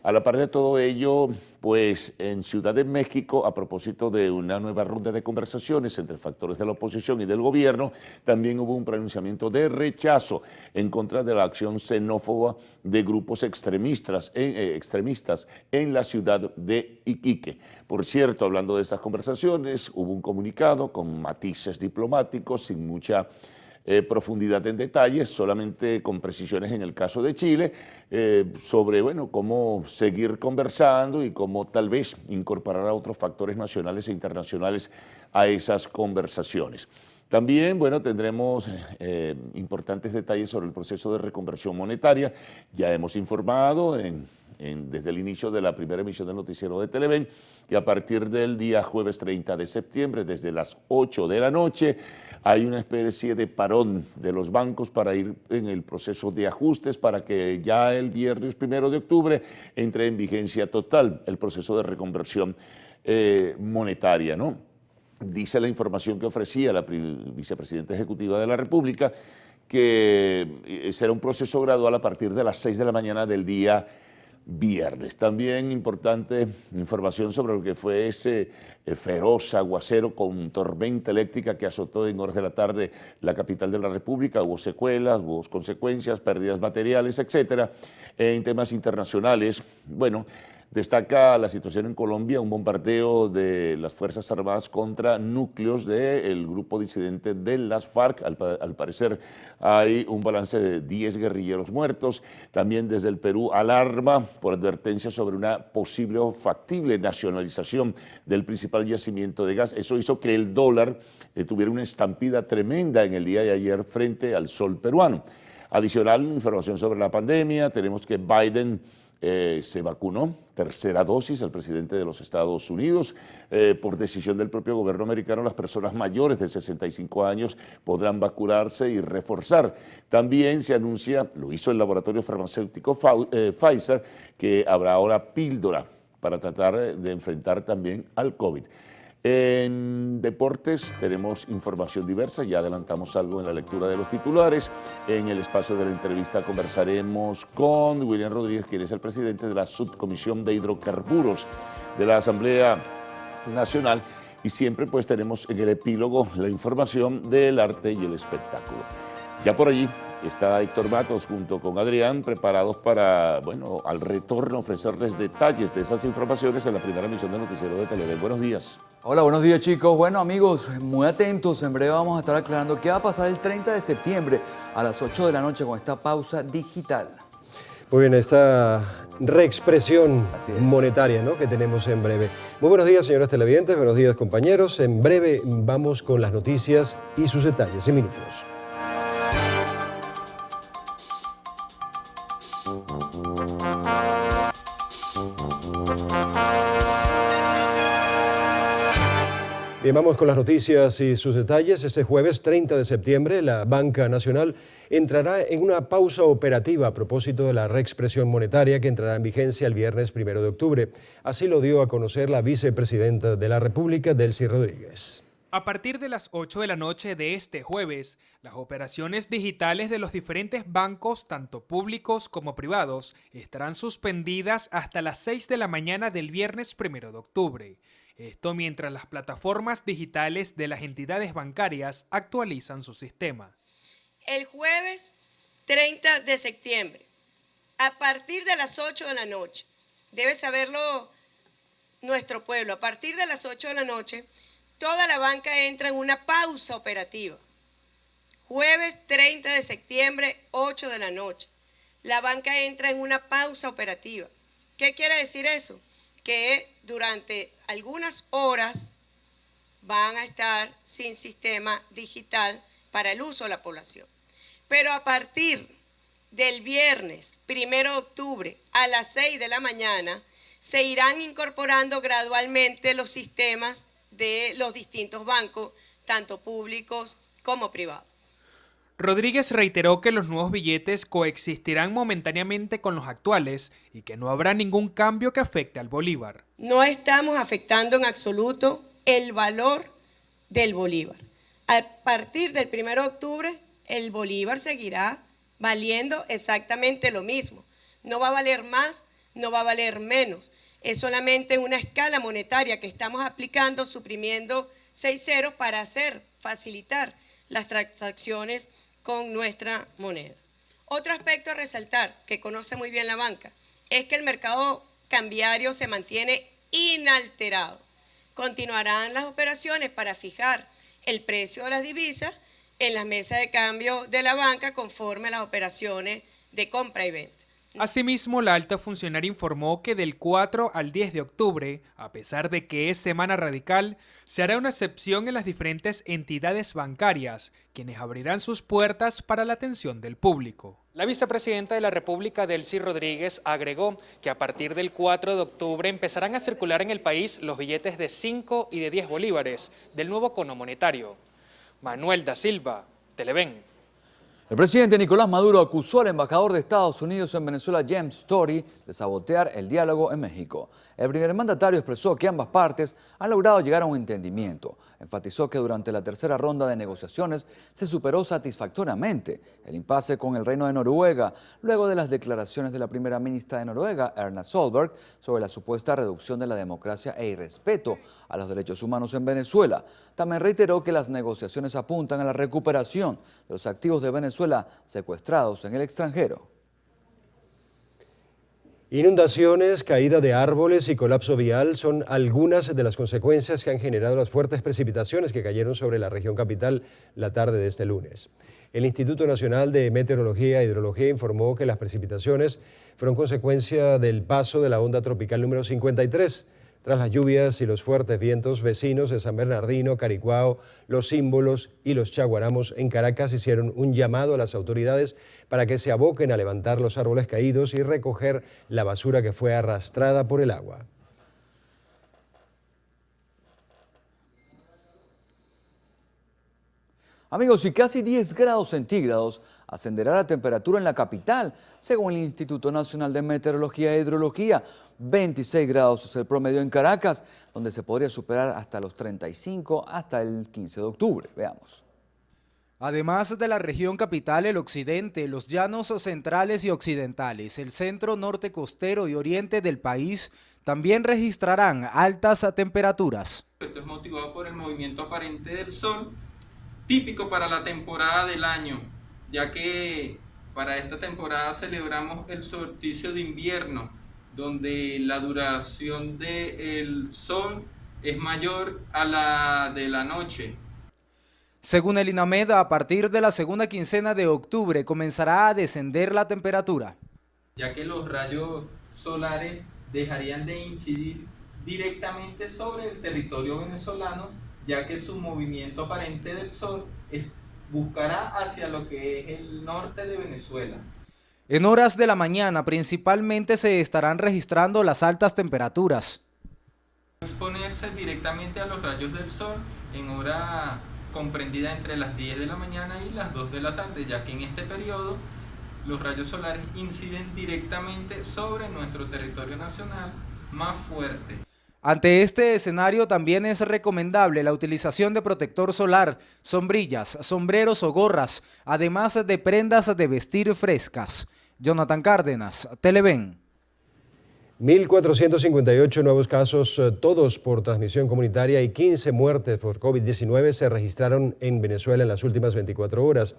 A la par de todo ello, pues en Ciudad de México, a propósito de una nueva ronda de conversaciones entre factores de la oposición y del gobierno, también hubo un pronunciamiento de rechazo en contra de la acción xenófoba de grupos extremistas en la ciudad de Iquique. Por cierto, hablando de estas conversaciones, hubo un comunicado con matices diplomáticos, sin mucha profundidad en detalles, solamente con precisiones en el caso de Chile, sobre cómo seguir conversando y cómo tal vez incorporar a otros factores nacionales e internacionales a esas conversaciones. También, tendremos importantes detalles sobre el proceso de reconversión monetaria. Ya hemos informado desde el inicio de la primera emisión del Noticiero de Televen que a partir del día jueves 30 de septiembre, desde las 8 de la noche, hay una especie de parón de los bancos para ir en el proceso de ajustes para que ya el viernes 1 de octubre entre en vigencia total el proceso de reconversión monetaria, ¿no? Dice la información que ofrecía la vicepresidenta ejecutiva de la República que será un proceso gradual a partir de las 6 de la mañana del día viernes. También importante información sobre lo que fue ese feroz aguacero con tormenta eléctrica que azotó en horas de la tarde la capital de la República. Hubo secuelas, hubo consecuencias, pérdidas materiales, etcétera. En temas internacionales, destaca la situación en Colombia, un bombardeo de las Fuerzas Armadas contra núcleos del grupo disidente de las FARC. Al parecer hay un balance de 10 guerrilleros muertos. También desde el Perú alarma por advertencia sobre una posible o factible nacionalización del principal yacimiento de gas. Eso hizo que el dólar tuviera una estampida tremenda en el día de ayer frente al sol peruano. Adicional, información sobre la pandemia, tenemos que Biden se vacunó, tercera dosis, el presidente de los Estados Unidos. Por decisión del propio gobierno americano, las personas mayores de 65 años podrán vacunarse y reforzar. También se anuncia, lo hizo el laboratorio farmacéutico Pfizer, que habrá ahora píldora para tratar de enfrentar también al COVID. En deportes tenemos información diversa, ya adelantamos algo en la lectura de los titulares. En el espacio de la entrevista conversaremos con William Rodríguez, quien es el presidente de la Subcomisión de Hidrocarburos de la Asamblea Nacional, y siempre pues tenemos en el epílogo la información del arte y el espectáculo. Ya por allí está Héctor Matos junto con Adrián, preparados para, al retorno ofrecerles detalles de esas informaciones en la primera emisión de Noticiero de Televen. Buenos días. Hola, buenos días chicos. Bueno amigos, muy atentos, en breve vamos a estar aclarando qué va a pasar el 30 de septiembre a las 8 de la noche con esta pausa digital. Muy bien, esta reexpresión monetaria, ¿no?, que tenemos en breve. Muy buenos días, señores televidentes, buenos días compañeros. En breve vamos con las noticias y sus detalles en minutos. Bien, vamos con las noticias y sus detalles. Este jueves 30 de septiembre, la Banca Nacional entrará en una pausa operativa a propósito de la reexpresión monetaria que entrará en vigencia el viernes 1 de octubre. Así lo dio a conocer la vicepresidenta de la República, Delcy Rodríguez. A partir de las 8 de la noche de este jueves, las operaciones digitales de los diferentes bancos, tanto públicos como privados, estarán suspendidas hasta las 6 de la mañana del viernes 1 de octubre. Esto mientras las plataformas digitales de las entidades bancarias actualizan su sistema. El jueves 30 de septiembre, a partir de las 8 de la noche, debe saberlo nuestro pueblo, a partir de las 8 de la noche, toda la banca entra en una pausa operativa. Jueves 30 de septiembre, 8 de la noche. La banca entra en una pausa operativa. ¿Qué quiere decir eso? Que durante algunas horas van a estar sin sistema digital para el uso de la población. Pero a partir del viernes 1 de octubre a las 6 de la mañana se irán incorporando gradualmente los sistemas de los distintos bancos, tanto públicos como privados. Rodríguez reiteró que los nuevos billetes coexistirán momentáneamente con los actuales y que no habrá ningún cambio que afecte al bolívar. No estamos afectando en absoluto el valor del bolívar. A partir del 1 de octubre, el bolívar seguirá valiendo exactamente lo mismo. No va a valer más, no va a valer menos. Es solamente una escala monetaria que estamos aplicando, suprimiendo 6 ceros para facilitar las transacciones con nuestra moneda. Otro aspecto a resaltar, que conoce muy bien la banca, es que el mercado cambiario se mantiene inalterado. Continuarán las operaciones para fijar el precio de las divisas en las mesas de cambio de la banca conforme a las operaciones de compra y venta. Asimismo, la alta funcionaria informó que del 4 al 10 de octubre, a pesar de que es semana radical, se hará una excepción en las diferentes entidades bancarias, quienes abrirán sus puertas para la atención del público. La vicepresidenta de la República, Delcy Rodríguez, agregó que a partir del 4 de octubre empezarán a circular en el país los billetes de 5 y de 10 bolívares del nuevo cono monetario. Manuel da Silva, Televen. El presidente Nicolás Maduro acusó al embajador de Estados Unidos en Venezuela, James Story, de sabotear el diálogo en México. El primer mandatario expresó que ambas partes han logrado llegar a un entendimiento. Enfatizó que durante la tercera ronda de negociaciones se superó satisfactoriamente el impasse con el Reino de Noruega, luego de las declaraciones de la primera ministra de Noruega, Erna Solberg, sobre la supuesta reducción de la democracia e irrespeto a los derechos humanos en Venezuela. También reiteró que las negociaciones apuntan a la recuperación de los activos de Venezuela secuestrados en el extranjero. Inundaciones, caída de árboles y colapso vial son algunas de las consecuencias que han generado las fuertes precipitaciones que cayeron sobre la región capital la tarde de este lunes. El Instituto Nacional de Meteorología e Hidrología informó que las precipitaciones fueron consecuencia del paso de la onda tropical número 53. Tras las lluvias y los fuertes vientos, vecinos de San Bernardino, Caricuao, Los Símbolos y Los Chaguaramos en Caracas hicieron un llamado a las autoridades para que se aboquen a levantar los árboles caídos y recoger la basura que fue arrastrada por el agua. Amigos, y casi 10 grados centígrados ascenderá la temperatura en la capital, según el Instituto Nacional de Meteorología e Hidrología. 26 grados es el promedio en Caracas, donde se podría superar hasta los 35 hasta el 15 de octubre. Veamos. Además de la región capital, el occidente, los llanos centrales y occidentales, el centro, norte costero y oriente del país también registrarán altas temperaturas. Esto es motivado por el movimiento aparente del sol, típico para la temporada del año, ya que para esta temporada celebramos el solsticio de invierno, donde la duración del sol es mayor a la de la noche. Según el INAMED, a partir de la segunda quincena de octubre comenzará a descender la temperatura, ya que los rayos solares dejarían de incidir directamente sobre el territorio venezolano, ya que su movimiento aparente del sol buscará hacia lo que es el norte de Venezuela. En horas de la mañana principalmente se estarán registrando las altas temperaturas. Exponerse directamente a los rayos del sol en hora comprendida entre las 10 de la mañana y las 2 de la tarde, ya que en este periodo los rayos solares inciden directamente sobre nuestro territorio nacional más fuerte. Ante este escenario también es recomendable la utilización de protector solar, sombrillas, sombreros o gorras, además de prendas de vestir frescas. Jonathan Cárdenas, Televen. 1.458 nuevos casos, todos por transmisión comunitaria, y 15 muertes por COVID-19 se registraron en Venezuela en las últimas 24 horas.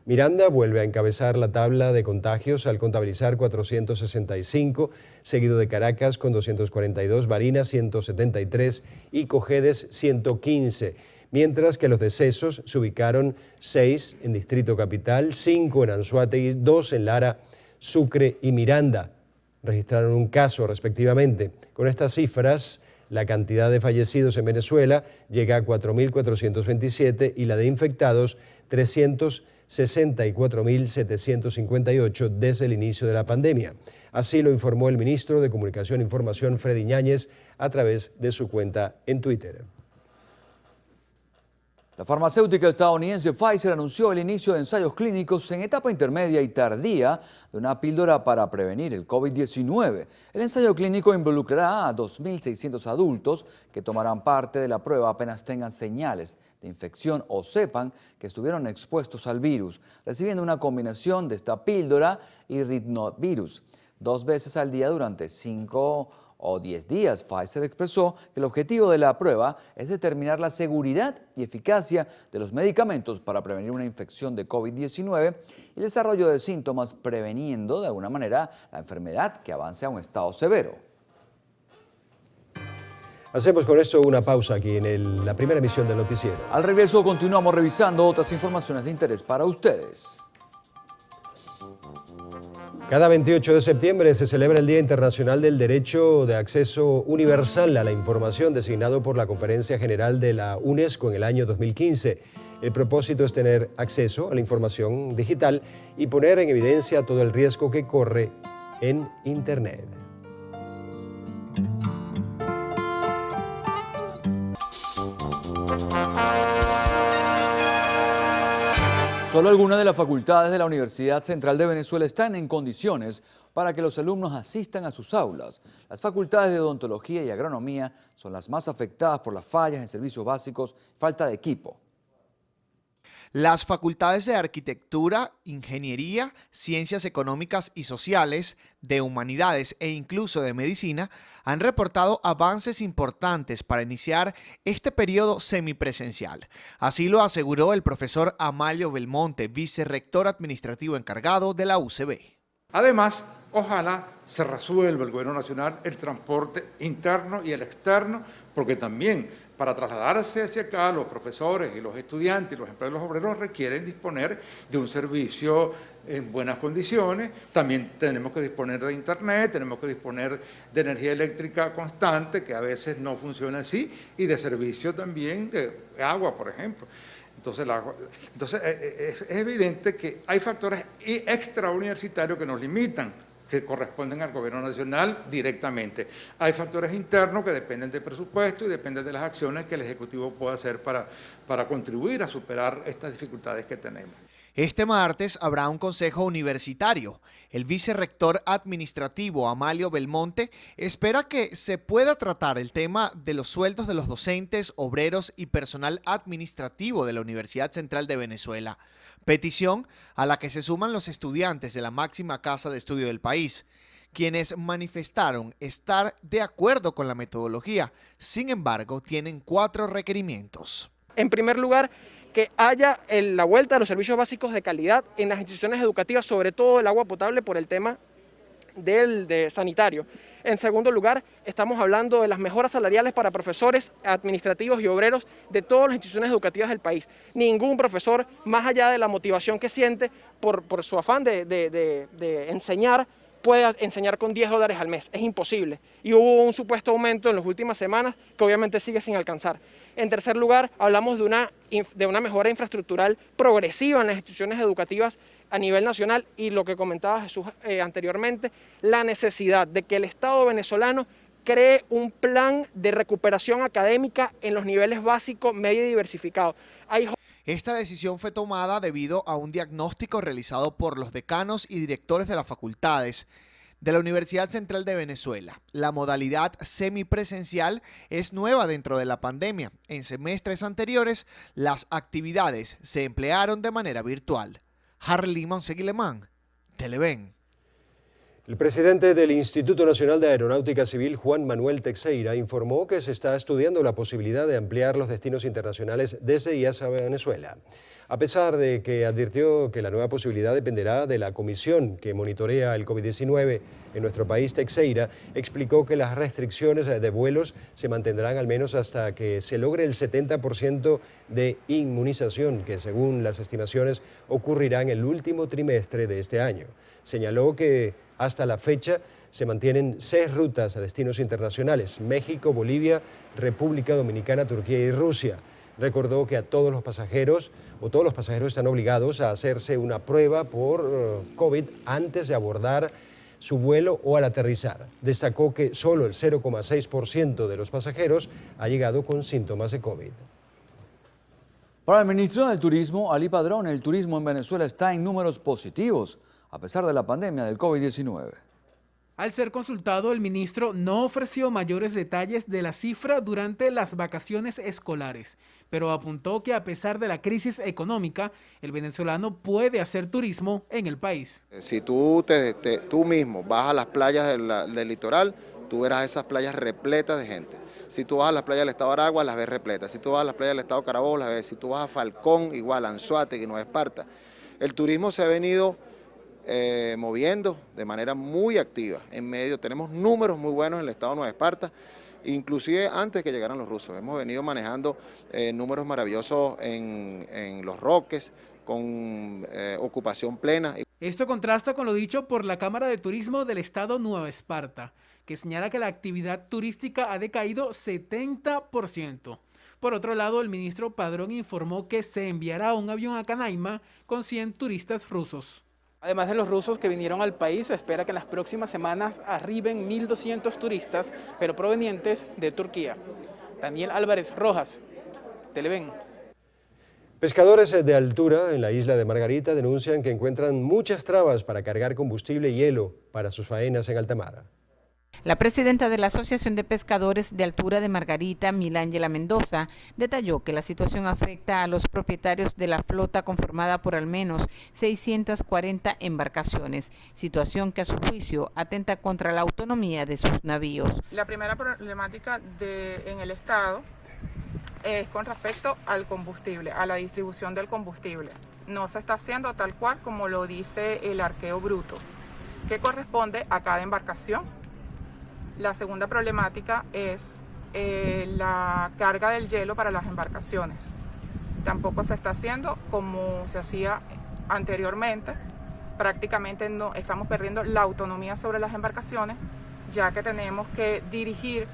Miranda vuelve a encabezar la tabla de contagios al contabilizar 465, seguido de Caracas con 242, Barinas 173 y Cojedes 115, mientras que los decesos se ubicaron 6 en Distrito Capital, 5 en Anzoátegui, 2 en Lara, Sucre y Miranda. Registraron un caso respectivamente. Con estas cifras, la cantidad de fallecidos en Venezuela llega a 4.427 y la de infectados 364.758 desde el inicio de la pandemia. Así lo informó el ministro de Comunicación e Información, Freddy Yáñez, a través de su cuenta en Twitter. La farmacéutica estadounidense Pfizer anunció el inicio de ensayos clínicos en etapa intermedia y tardía de una píldora para prevenir el COVID-19. El ensayo clínico involucrará a 2.600 adultos que tomarán parte de la prueba apenas tengan señales de infección o sepan que estuvieron expuestos al virus, recibiendo una combinación de esta píldora y rinovirus 2 veces al día durante 5 o 10 días. Pfizer expresó que el objetivo de la prueba es determinar la seguridad y eficacia de los medicamentos para prevenir una infección de COVID-19 y el desarrollo de síntomas, preveniendo de alguna manera la enfermedad que avance a un estado severo. Hacemos con esto una pausa aquí en la primera emisión del noticiero. Al regreso continuamos revisando otras informaciones de interés para ustedes. Cada 28 de septiembre se celebra el Día Internacional del Derecho de Acceso Universal a la Información, designado por la Conferencia General de la UNESCO en el año 2015. El propósito es tener acceso a la información digital y poner en evidencia todo el riesgo que corre en Internet. Solo algunas de las facultades de la Universidad Central de Venezuela están en condiciones para que los alumnos asistan a sus aulas. Las facultades de odontología y agronomía son las más afectadas por las fallas en servicios básicos y falta de equipo. Las facultades de Arquitectura, Ingeniería, Ciencias Económicas y Sociales, de Humanidades e incluso de Medicina han reportado avances importantes para iniciar este periodo semipresencial. Así lo aseguró el profesor Amalio Belmonte, vicerrector administrativo encargado de la UCB. Además, ojalá se resuelva el gobierno nacional el transporte interno y el externo, porque también para trasladarse hacia acá los profesores y los estudiantes y los empleados obreros requieren disponer de un servicio en buenas condiciones. También tenemos que disponer de internet, tenemos que disponer de energía eléctrica constante, que a veces no funciona así, y de servicio también de agua, por ejemplo. Entonces es evidente que hay factores extrauniversitarios que nos limitan, que corresponden al gobierno nacional directamente. Hay factores internos que dependen del presupuesto y dependen de las acciones que el Ejecutivo pueda hacer para contribuir a superar estas dificultades que tenemos. Este martes habrá un consejo universitario. El vicerrector administrativo Amalio Belmonte espera que se pueda tratar el tema de los sueldos de los docentes, obreros y personal administrativo de la Universidad Central de Venezuela, petición a la que se suman los estudiantes de la máxima casa de estudio del país, quienes manifestaron estar de acuerdo con la metodología. Sin embargo, tienen 4 requerimientos. En primer lugar, que haya la vuelta de los servicios básicos de calidad en las instituciones educativas, sobre todo el agua potable por el tema del sanitario. En segundo lugar, estamos hablando de las mejoras salariales para profesores, administrativos y obreros de todas las instituciones educativas del país. Ningún profesor, más allá de la motivación que siente por su afán de enseñar, puede enseñar con $10 al mes. Es imposible. Y hubo un supuesto aumento en las últimas semanas que obviamente sigue sin alcanzar. En tercer lugar, hablamos de una mejora infraestructural progresiva en las instituciones educativas a nivel nacional y lo que comentaba Jesús anteriormente, la necesidad de que el Estado venezolano cree un plan de recuperación académica en los niveles básico, medio y diversificado. Esta decisión fue tomada debido a un diagnóstico realizado por los decanos y directores de las facultades, de la Universidad Central de Venezuela. La modalidad semipresencial es nueva dentro de la pandemia. En semestres anteriores, las actividades se emplearon de manera virtual. Harley Monseguilemán, Televen. El presidente del Instituto Nacional de Aeronáutica Civil, Juan Manuel Teixeira, informó que se está estudiando la posibilidad de ampliar los destinos internacionales desde y hacia Venezuela. A pesar de que advirtió que la nueva posibilidad dependerá de la comisión que monitorea el COVID-19 en nuestro país, Teixeira explicó que las restricciones de vuelos se mantendrán al menos hasta que se logre el 70% de inmunización, que según las estimaciones ocurrirá en el último trimestre de este año. Señaló que hasta la fecha se mantienen 6 rutas a destinos internacionales: México, Bolivia, República Dominicana, Turquía y Rusia. Recordó que todos los pasajeros están obligados a hacerse una prueba por COVID antes de abordar su vuelo o al aterrizar. Destacó que solo el 0,6% de los pasajeros ha llegado con síntomas de COVID. Para el ministro del Turismo, Ali Padrón, el turismo en Venezuela está en números positivos, a pesar de la pandemia del COVID-19. Al ser consultado, el ministro no ofreció mayores detalles de la cifra durante las vacaciones escolares, pero apuntó que a pesar de la crisis económica, el venezolano puede hacer turismo en el país. Si tú mismo vas a las playas del litoral, tú verás esas playas repletas de gente. Si tú vas a las playas del estado Aragua, las ves repletas. Si tú vas a las playas del estado Carabobo, las ves. Si tú vas a Falcón, igual, Anzoátegui, Nueva Esparta. El turismo se ha venido moviendo de manera muy activa. Tenemos números muy buenos en el estado de Nueva Esparta, inclusive antes que llegaran los rusos. Hemos venido manejando números maravillosos en Los Roques, con ocupación plena. Esto contrasta con lo dicho por la Cámara de Turismo del estado Nueva Esparta, que señala que la actividad turística ha decaído 70%. Por otro lado, el ministro Padrón informó que se enviará un avión a Canaima con 100 turistas rusos. Además de los rusos que vinieron al país, se espera que en las próximas semanas arriben 1.200 turistas, pero provenientes de Turquía. Daniel Álvarez Rojas, Televen. Pescadores de altura en la isla de Margarita denuncian que encuentran muchas trabas para cargar combustible y hielo para sus faenas en alta mar. La presidenta de la Asociación de Pescadores de Altura de Margarita, Milángela Mendoza, detalló que la situación afecta a los propietarios de la flota conformada por al menos 640 embarcaciones, situación que a su juicio atenta contra la autonomía de sus navíos. La primera problemática en el estado es con respecto al combustible, a la distribución del combustible. No se está haciendo tal cual como lo dice el arqueo bruto, que corresponde a cada embarcación. La segunda problemática es la carga del hielo para las embarcaciones. Tampoco se está haciendo como se hacía anteriormente. Prácticamente no estamos perdiendo la autonomía sobre las embarcaciones, ya que tenemos que dirigir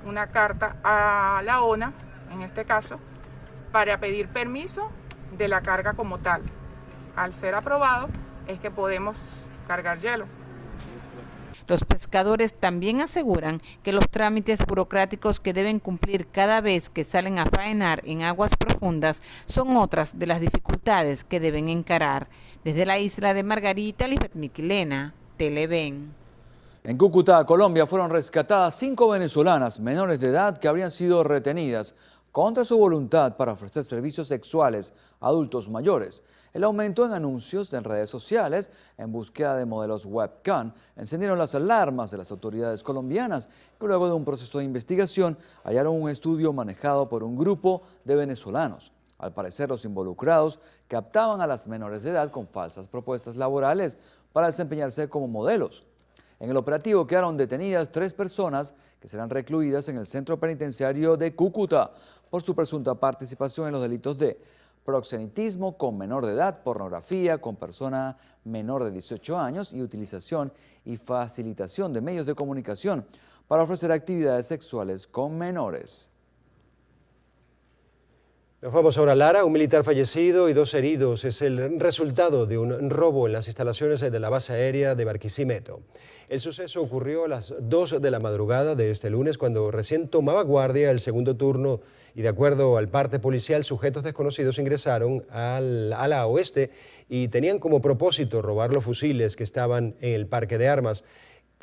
una carta a la ONA, en este caso, para pedir permiso de la carga como tal. Al ser aprobado es que podemos cargar hielo. Los pescadores también aseguran que los trámites burocráticos que deben cumplir cada vez que salen a faenar en aguas profundas son otras de las dificultades que deben encarar. Desde la isla de Margarita, Lisbeth Miquilena, Televen. En Cúcuta, Colombia, fueron rescatadas 5 venezolanas menores de edad que habrían sido retenidas contra su voluntad para ofrecer servicios sexuales a adultos mayores. El aumento en anuncios en redes sociales en búsqueda de modelos webcam encendieron las alarmas de las autoridades colombianas, que luego de un proceso de investigación hallaron un estudio manejado por un grupo de venezolanos. Al parecer, los involucrados captaban a las menores de edad con falsas propuestas laborales para desempeñarse como modelos. En el operativo quedaron detenidas 3 personas que serán recluidas en el centro penitenciario de Cúcuta por su presunta participación en los delitos de proxenetismo con menor de edad, pornografía con persona menor de 18 años y utilización y facilitación de medios de comunicación para ofrecer actividades sexuales con menores. Nos vamos ahora a Lara. Un militar fallecido y 2 heridos es el resultado de un robo en las instalaciones de la base aérea de Barquisimeto. El suceso ocurrió a las 2 de la madrugada de este lunes, cuando recién tomaba guardia el segundo turno, y de acuerdo al parte policial, sujetos desconocidos ingresaron al ala oeste y tenían como propósito robar los fusiles que estaban en el parque de armas.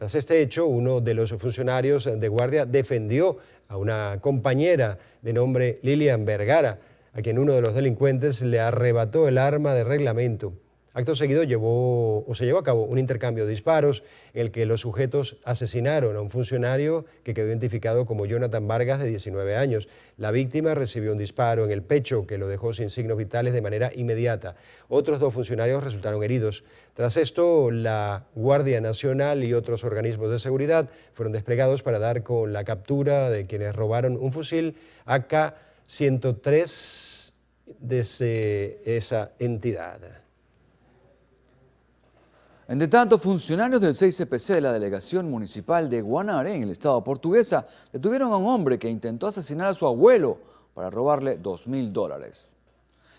Tras este hecho, uno de los funcionarios de guardia defendió a una compañera de nombre Lilian Vergara, a quien uno de los delincuentes le arrebató el arma de reglamento. Acto seguido se llevó a cabo un intercambio de disparos en el que los sujetos asesinaron a un funcionario que quedó identificado como Jonathan Vargas, de 19 años. La víctima recibió un disparo en el pecho que lo dejó sin signos vitales de manera inmediata. Otros 2 funcionarios resultaron heridos. Tras esto, la Guardia Nacional y otros organismos de seguridad fueron desplegados para dar con la captura de quienes robaron un fusil AK-103 de esa entidad. Entre tanto, funcionarios del 6CPC de la Delegación Municipal de Guanare, en el estado portuguesa, detuvieron a un hombre que intentó asesinar a su abuelo para robarle $2.000.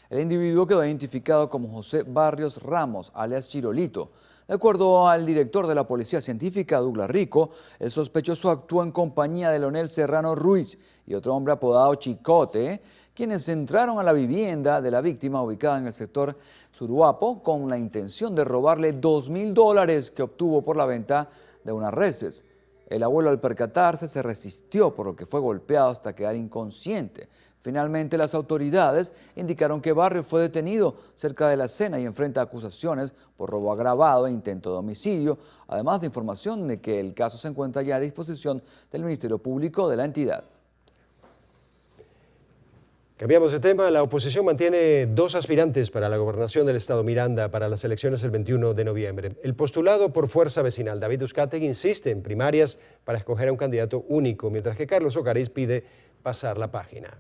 El individuo quedó identificado como José Barrios Ramos, alias Chirolito. De acuerdo al director de la Policía Científica, Douglas Rico, el sospechoso actuó en compañía de Leonel Serrano Ruiz y otro hombre apodado Chicote, quienes entraron a la vivienda de la víctima ubicada en el sector Suruapo con la intención de robarle $2.000 que obtuvo por la venta de unas reses. El abuelo, al percatarse, se resistió, por lo que fue golpeado hasta quedar inconsciente. Finalmente, las autoridades indicaron que Barrios fue detenido cerca de la escena y enfrenta acusaciones por robo agravado e intento de homicidio, además de información de que el caso se encuentra ya a disposición del Ministerio Público de la entidad. Cambiamos de tema. La oposición mantiene 2 aspirantes para la gobernación del estado Miranda para las elecciones del 21 de noviembre. El postulado por Fuerza Vecinal, David Uzcategui, insiste en primarias para escoger a un candidato único, mientras que Carlos Ocariz pide pasar la página.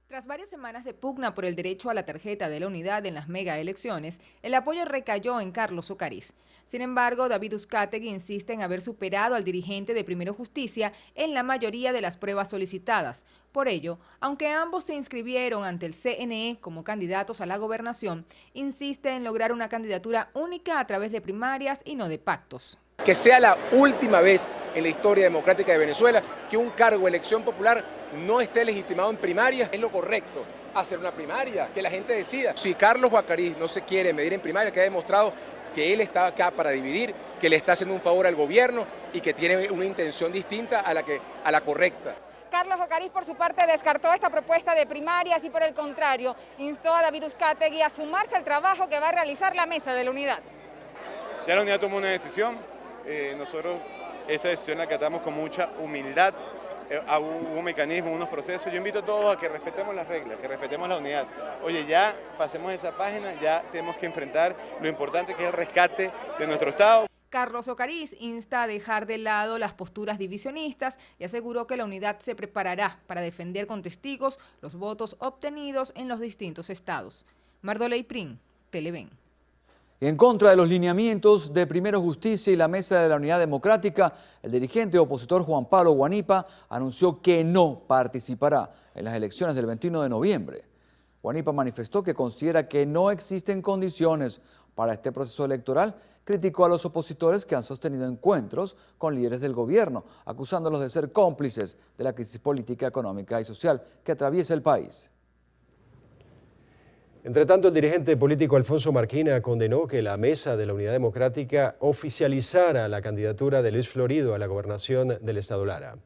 Tras varias semanas de pugna por el derecho a la tarjeta de la unidad en las megaelecciones, el apoyo recayó en Carlos Ocariz. Sin embargo, David Uzcategui insiste en haber superado al dirigente de Primero Justicia en la mayoría de las pruebas solicitadas. Por ello, aunque ambos se inscribieron ante el CNE como candidatos a la gobernación, insiste en lograr una candidatura única a través de primarias y no de pactos. Que sea la última vez en la historia democrática de Venezuela que un cargo de elección popular no esté legitimado en primarias. Es lo correcto, hacer una primaria, que la gente decida. Si Carlos Ocariz no se quiere medir en primaria, que ha demostrado que él está acá para dividir, que le está haciendo un favor al gobierno y que tiene una intención distinta a la correcta. Carlos Ocariz, por su parte, descartó esta propuesta de primarias y, por el contrario, instó a David Uzcategui a sumarse al trabajo que va a realizar la mesa de la unidad. Ya la unidad tomó una decisión. Nosotros esa decisión la acatamos con mucha humildad. Hubo un mecanismo, unos procesos. Yo invito a todos a que respetemos las reglas, que respetemos la unidad. Oye, ya pasemos esa página, ya tenemos que enfrentar lo importante que es el rescate de nuestro Estado. Carlos Ocariz insta a dejar de lado las posturas divisionistas y aseguró que la unidad se preparará para defender con testigos los votos obtenidos en los distintos estados. Mardoley Prin, Televen. En contra de los lineamientos de Primero Justicia y la Mesa de la Unidad Democrática, el dirigente opositor Juan Pablo Guanipa anunció que no participará en las elecciones del 21 de noviembre. Guanipa manifestó que considera que no existen condiciones para este proceso electoral. Criticó a los opositores que han sostenido encuentros con líderes del gobierno, acusándolos de ser cómplices de la crisis política, económica y social que atraviesa el país. Entre tanto, el dirigente político Alfonso Marquina condenó que la Mesa de la Unidad Democrática oficializara la candidatura de Luis Florido a la gobernación del estado Lara.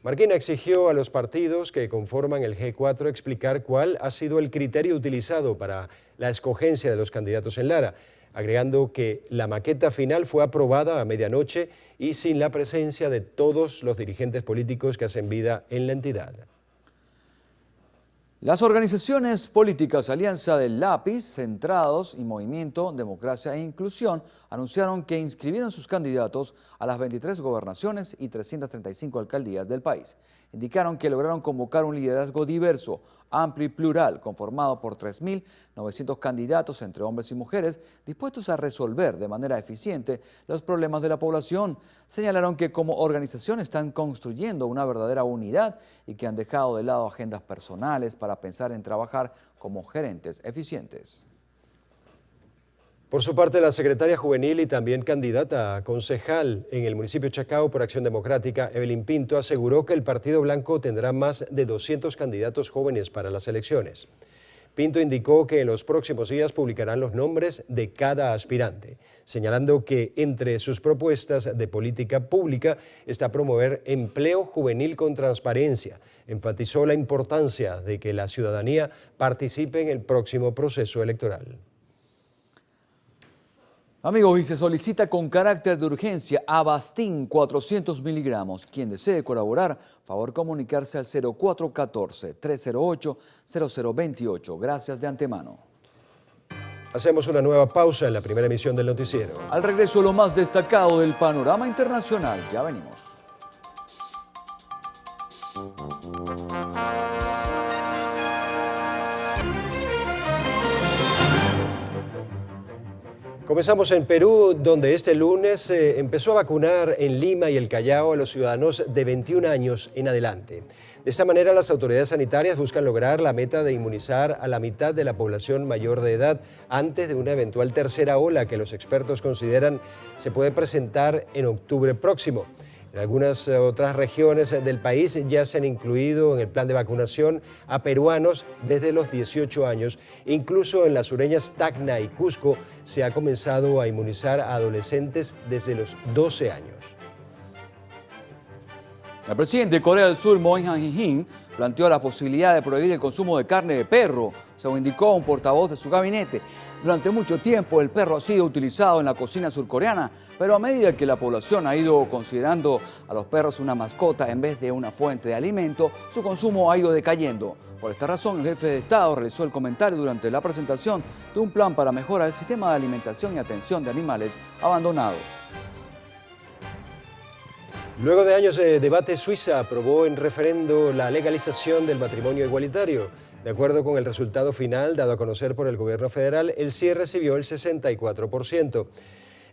Marquina exigió a los partidos que conforman el G4 explicar cuál ha sido el criterio utilizado para la escogencia de los candidatos en Lara, agregando que la maqueta final fue aprobada a medianoche y sin la presencia de todos los dirigentes políticos que hacen vida en la entidad. Las organizaciones políticas Alianza del Lápiz, Centrados y Movimiento Democracia e Inclusión anunciaron que inscribieron sus candidatos a las 23 gobernaciones y 335 alcaldías del país. Indicaron que lograron convocar un liderazgo diverso, amplio y plural, conformado por 3.900 candidatos entre hombres y mujeres, dispuestos a resolver de manera eficiente los problemas de la población. Señalaron que como organización están construyendo una verdadera unidad y que han dejado de lado agendas personales para pensar en trabajar como gerentes eficientes. Por su parte, la secretaria juvenil y también candidata a concejal en el municipio de Chacao por Acción Democrática, Evelyn Pinto, aseguró que el Partido Blanco tendrá más de 200 candidatos jóvenes para las elecciones. Pinto indicó que en los próximos días publicarán los nombres de cada aspirante, señalando que entre sus propuestas de política pública está promover empleo juvenil con transparencia. Enfatizó la importancia de que la ciudadanía participe en el próximo proceso electoral. Amigos, y se solicita con carácter de urgencia Avastin 400 miligramos. Quien desee colaborar, favor comunicarse al 0414-308-0028. Gracias de antemano. Hacemos una nueva pausa en la primera emisión del noticiero. Al regreso, lo más destacado del panorama internacional. Ya venimos. Comenzamos en Perú, donde este lunes empezó a vacunar en Lima y el Callao a los ciudadanos de 21 años en adelante. De esta manera, las autoridades sanitarias buscan lograr la meta de inmunizar a la mitad de la población mayor de edad antes de una eventual tercera ola que los expertos consideran se puede presentar en octubre próximo. En algunas otras regiones del país ya se han incluido en el plan de vacunación a peruanos desde los 18 años. Incluso en las sureñas Tacna y Cusco se ha comenzado a inmunizar a adolescentes desde los 12 años. El presidente de Corea del Sur, Moon Jae-in, planteó la posibilidad de prohibir el consumo de carne de perro, según indicó un portavoz de su gabinete. Durante mucho tiempo el perro ha sido utilizado en la cocina surcoreana, pero a medida que la población ha ido considerando a los perros una mascota en vez de una fuente de alimento, su consumo ha ido decayendo. Por esta razón, el jefe de Estado realizó el comentario durante la presentación de un plan para mejorar el sistema de alimentación y atención de animales abandonados. Luego de años de debate, Suiza aprobó en referendo la legalización del matrimonio igualitario. De acuerdo con el resultado final dado a conocer por el gobierno federal, el sí recibió el 64%.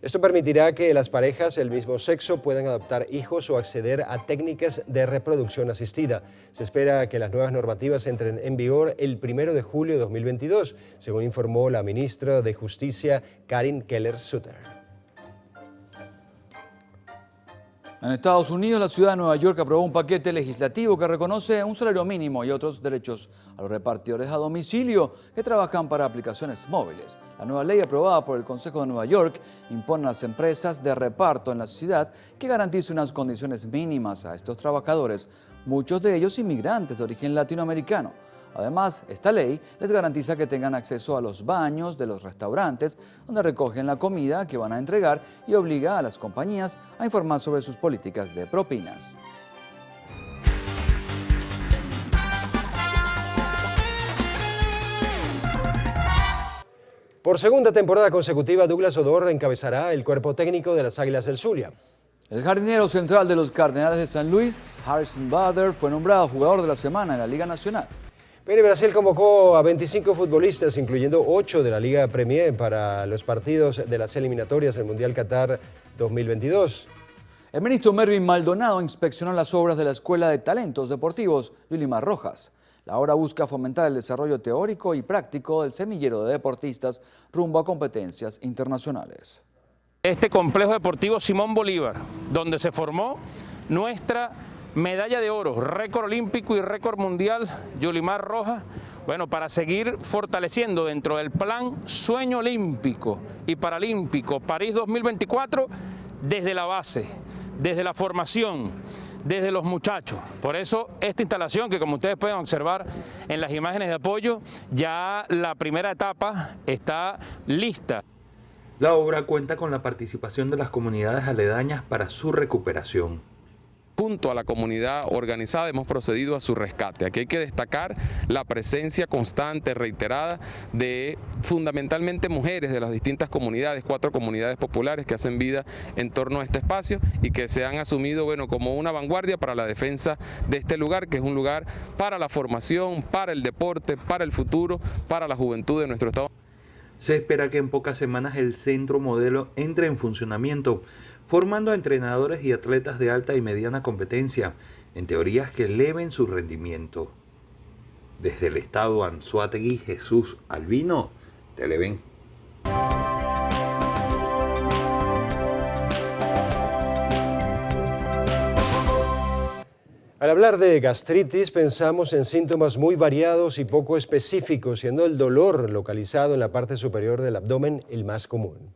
Esto permitirá que las parejas del mismo sexo puedan adoptar hijos o acceder a técnicas de reproducción asistida. Se espera que las nuevas normativas entren en vigor el 1 de julio de 2022, según informó la ministra de Justicia, Karin Keller-Sutter. En Estados Unidos, la ciudad de Nueva York aprobó un paquete legislativo que reconoce un salario mínimo y otros derechos a los repartidores a domicilio que trabajan para aplicaciones móviles. La nueva ley aprobada por el Consejo de Nueva York impone a las empresas de reparto en la ciudad que garantice unas condiciones mínimas a estos trabajadores, muchos de ellos inmigrantes de origen latinoamericano. Además, esta ley les garantiza que tengan acceso a los baños de los restaurantes donde recogen la comida que van a entregar y obliga a las compañías a informar sobre sus políticas de propinas. Por segunda temporada consecutiva, Douglas Odor encabezará el cuerpo técnico de las Águilas del Zulia. El jardinero central de los Cardenales de San Luis, Harrison Butler, fue nombrado jugador de la semana en la Liga Nacional. Brasil convocó a 25 futbolistas, incluyendo 8 de la Liga Premier, para los partidos de las eliminatorias del Mundial Qatar 2022. El ministro Mervin Maldonado inspeccionó las obras de la Escuela de Talentos Deportivos Yulimar Rojas. La obra busca fomentar el desarrollo teórico y práctico del semillero de deportistas rumbo a competencias internacionales. Este complejo deportivo Simón Bolívar, donde se formó nuestra medalla de oro, récord olímpico y récord mundial, Yulimar Rojas, bueno, para seguir fortaleciendo dentro del plan Sueño Olímpico y Paralímpico París 2024, desde la base, desde la formación, desde los muchachos. Por eso esta instalación, que como ustedes pueden observar en las imágenes de apoyo, ya la primera etapa está lista. La obra cuenta con la participación de las comunidades aledañas para su recuperación. Junto a la comunidad organizada hemos procedido a su rescate. Aquí hay que destacar la presencia constante, reiterada, de fundamentalmente mujeres de las distintas comunidades, 4 comunidades populares que hacen vida en torno a este espacio y que se han asumido, bueno, como una vanguardia para la defensa de este lugar, que es un lugar para la formación, para el deporte, para el futuro, para la juventud de nuestro estado. Se espera que en pocas semanas el centro modelo entre en funcionamiento, formando a entrenadores y atletas de alta y mediana competencia en teorías que eleven su rendimiento. Desde el estado Anzoátegui, Jesús Albino, Televen. Al hablar de gastritis pensamos en síntomas muy variados y poco específicos, siendo el dolor localizado en la parte superior del abdomen el más común.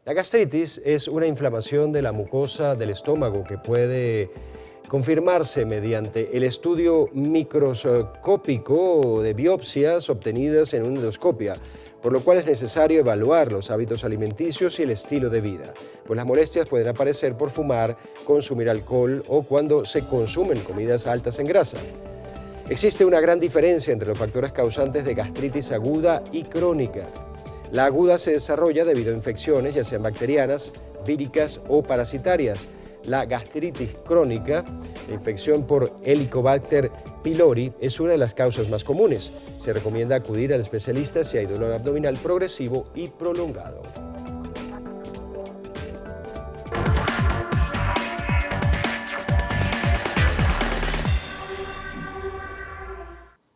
La gastritis es una inflamación de la mucosa del estómago que puede confirmarse mediante el estudio microscópico de biopsias obtenidas en una endoscopia, por lo cual es necesario evaluar los hábitos alimenticios y el estilo de vida, pues las molestias pueden aparecer por fumar, consumir alcohol o cuando se consumen comidas altas en grasa. Existe una gran diferencia entre los factores causantes de gastritis aguda y crónica. La aguda se desarrolla debido a infecciones, ya sean bacterianas, víricas o parasitarias. La gastritis crónica, la infección por Helicobacter pylori, es una de las causas más comunes. Se recomienda acudir al especialista si hay dolor abdominal progresivo y prolongado.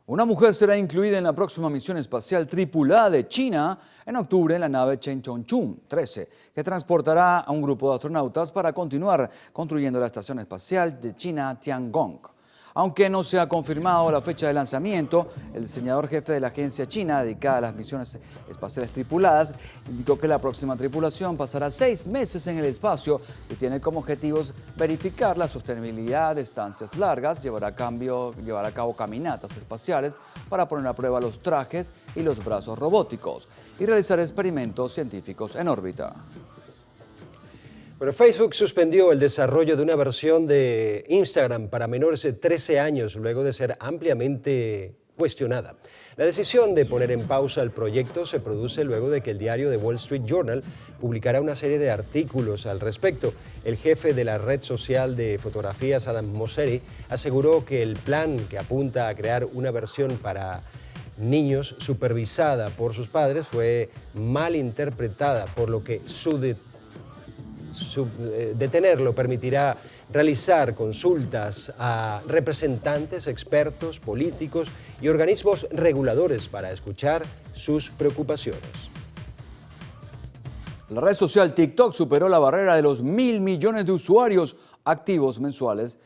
Una mujer será incluida en la próxima misión espacial tripulada de China en octubre en la nave Changchun 13, que transportará a un grupo de astronautas para continuar construyendo la estación espacial de China Tiangong. Aunque no se ha confirmado la fecha de lanzamiento, el diseñador jefe de la agencia china dedicada a las misiones espaciales tripuladas indicó que la próxima tripulación pasará 6 meses en el espacio y tiene como objetivos verificar la sostenibilidad de estancias largas, llevar a cabo caminatas espaciales para poner a prueba los trajes y los brazos robóticos y realizar experimentos científicos en órbita. Bueno, Facebook suspendió el desarrollo de una versión de Instagram para menores de 13 años luego de ser ampliamente cuestionada. La decisión de poner en pausa el proyecto se produce luego de que el diario The Wall Street Journal publicara una serie de artículos al respecto. El jefe de la red social de fotografías, Adam Mosseri, aseguró que el plan, que apunta a crear una versión para niños supervisada por sus padres, fue mal interpretada, por lo que detenerlo permitirá realizar consultas a representantes, expertos, políticos y organismos reguladores para escuchar sus preocupaciones. La red social TikTok superó la barrera de los 1.000 millones de usuarios activos mensuales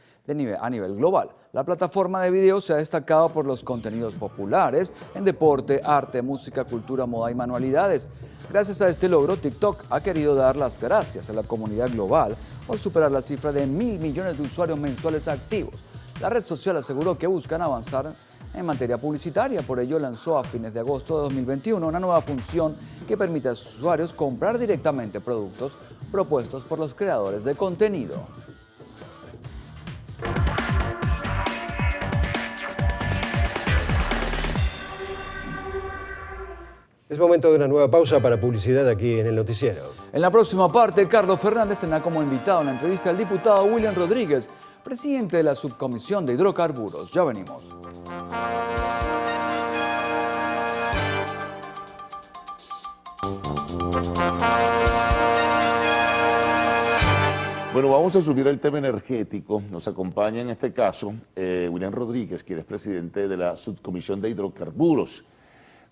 a nivel global. La plataforma de video se ha destacado por los contenidos populares en deporte, arte, música, cultura, moda y manualidades. Gracias a este logro, TikTok ha querido dar las gracias a la comunidad global por superar la cifra de 1.000 millones de usuarios mensuales activos. La red social aseguró que buscan avanzar en materia publicitaria, por ello lanzó a fines de agosto de 2021 una nueva función que permite a sus usuarios comprar directamente productos propuestos por los creadores de contenido. Es momento de una nueva pausa para publicidad aquí en el noticiero. En la próxima parte, Carlos Fernández tendrá como invitado en la entrevista al diputado William Rodríguez, presidente de la Subcomisión de Hidrocarburos. Ya venimos. Bueno, vamos a subir el tema energético. Nos acompaña en este caso William Rodríguez, quien es presidente de la Subcomisión de Hidrocarburos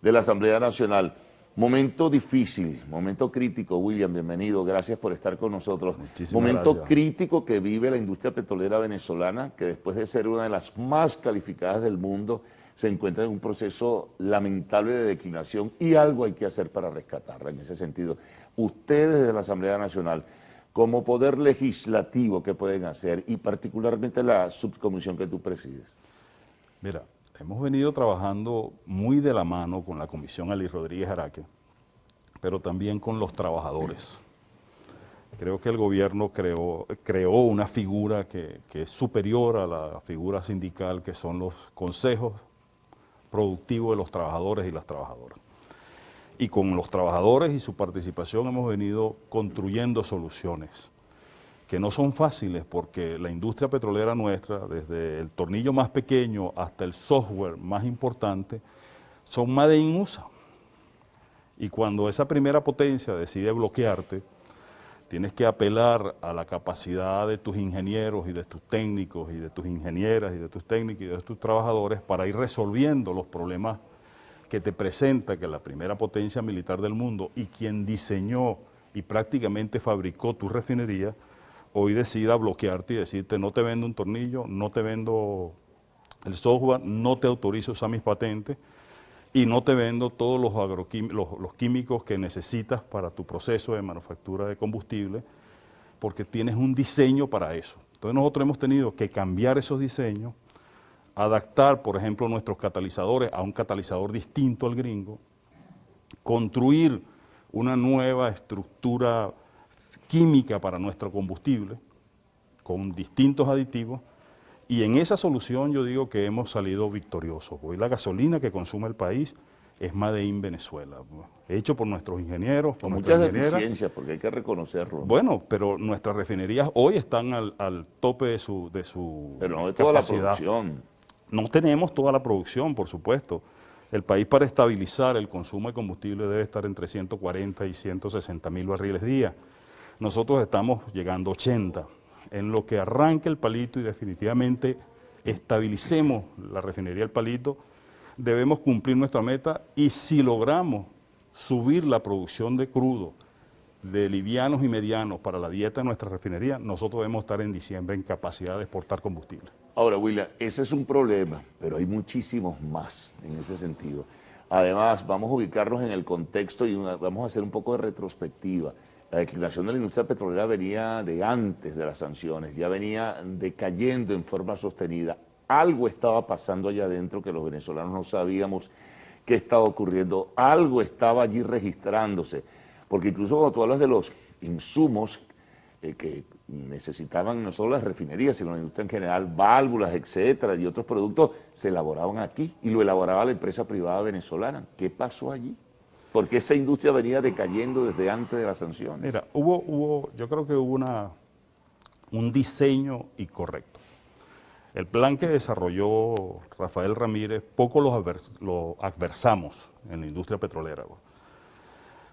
de la Asamblea Nacional. Momento difícil, momento crítico. William, bienvenido, gracias por estar con nosotros. Momento crítico que vive la industria petrolera venezolana, que después de ser una de las más calificadas del mundo, se encuentra en un proceso lamentable de declinación y algo hay que hacer para rescatarla. En ese sentido, ustedes desde la Asamblea Nacional, como poder legislativo, ¿qué pueden hacer? Y particularmente la subcomisión que tú presides. Mira, hemos venido trabajando muy de la mano con la Comisión Ali Rodríguez Araque, pero también con los trabajadores. Creo que el gobierno creó una figura que es superior a la figura sindical, que son los consejos productivos de los trabajadores y las trabajadoras. Y con los trabajadores y su participación hemos venido construyendo soluciones que no son fáciles, porque la industria petrolera nuestra, desde el tornillo más pequeño hasta el software más importante, son made in USA. Y cuando esa primera potencia decide bloquearte, tienes que apelar a la capacidad de tus ingenieros y de tus técnicos y de tus ingenieras y de tus técnicos y de tus trabajadores para ir resolviendo los problemas que te presenta que la primera potencia militar del mundo y quien diseñó y prácticamente fabricó tu refinería, hoy decida bloquearte y decirte no te vendo un tornillo, no te vendo el software, no te autorizo a usar mis patentes y no te vendo todos los químicos que necesitas para tu proceso de manufactura de combustible, porque tienes un diseño para eso. Entonces nosotros hemos tenido que cambiar esos diseños, adaptar, por ejemplo, nuestros catalizadores a un catalizador distinto al gringo, construir una nueva estructura química para nuestro combustible con distintos aditivos, y en esa solución yo digo que hemos salido victoriosos. Hoy la gasolina que consume el país es Made in Venezuela, hecho por nuestros ingenieros. Con muchas deficiencias, porque hay que reconocerlo. Bueno, pero nuestras refinerías hoy están al tope de su pero no de toda capacidad. La producción. No tenemos toda la producción, por supuesto. El país, para estabilizar el consumo de combustible, debe estar entre 140 y 160 mil barriles día. Nosotros estamos llegando a 80. En lo que arranque el Palito y definitivamente estabilicemos la refinería del Palito, debemos cumplir nuestra meta, y si logramos subir la producción de crudo, de livianos y medianos para la dieta de nuestra refinería, nosotros debemos estar en diciembre en capacidad de exportar combustible. Ahora, William, ese es un problema, pero hay muchísimos más en ese sentido. Además, vamos a ubicarnos en el contexto y vamos a hacer un poco de retrospectiva. La declinación de la industria petrolera venía de antes de las sanciones, ya venía decayendo en forma sostenida. Algo estaba pasando allá adentro que los venezolanos no sabíamos qué estaba ocurriendo, algo estaba allí registrándose, porque incluso cuando tú hablas de los insumos que necesitaban no solo las refinerías, sino la industria en general, válvulas, etcétera, y otros productos, se elaboraban aquí y lo elaboraba la empresa privada venezolana. ¿Qué pasó allí? Porque esa industria venía decayendo desde antes de las sanciones. Mira, yo creo que hubo un diseño incorrecto. El plan que desarrolló Rafael Ramírez, poco lo adversamos en la industria petrolera.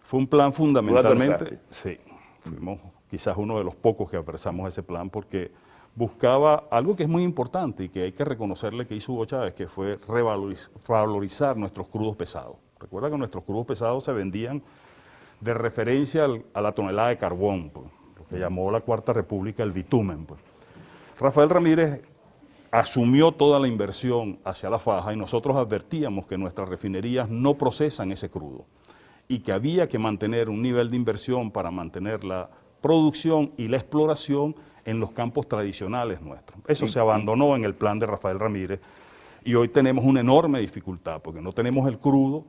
Fue un plan fundamentalmente, sí, fuimos quizás uno de los pocos que adversamos ese plan, porque buscaba algo que es muy importante y que hay que reconocerle que hizo Hugo Chávez, que fue revalorizar nuestros crudos pesados. Recuerda que nuestros crudos pesados se vendían de referencia a la tonelada de carbón, pues, lo que llamó la Cuarta República el bitumen. Pues. Rafael Ramírez asumió toda la inversión hacia la faja y nosotros advertíamos que nuestras refinerías no procesan ese crudo y que había que mantener un nivel de inversión para mantener la producción y la exploración en los campos tradicionales nuestros. Eso se abandonó en el plan de Rafael Ramírez y hoy tenemos una enorme dificultad porque no tenemos el crudo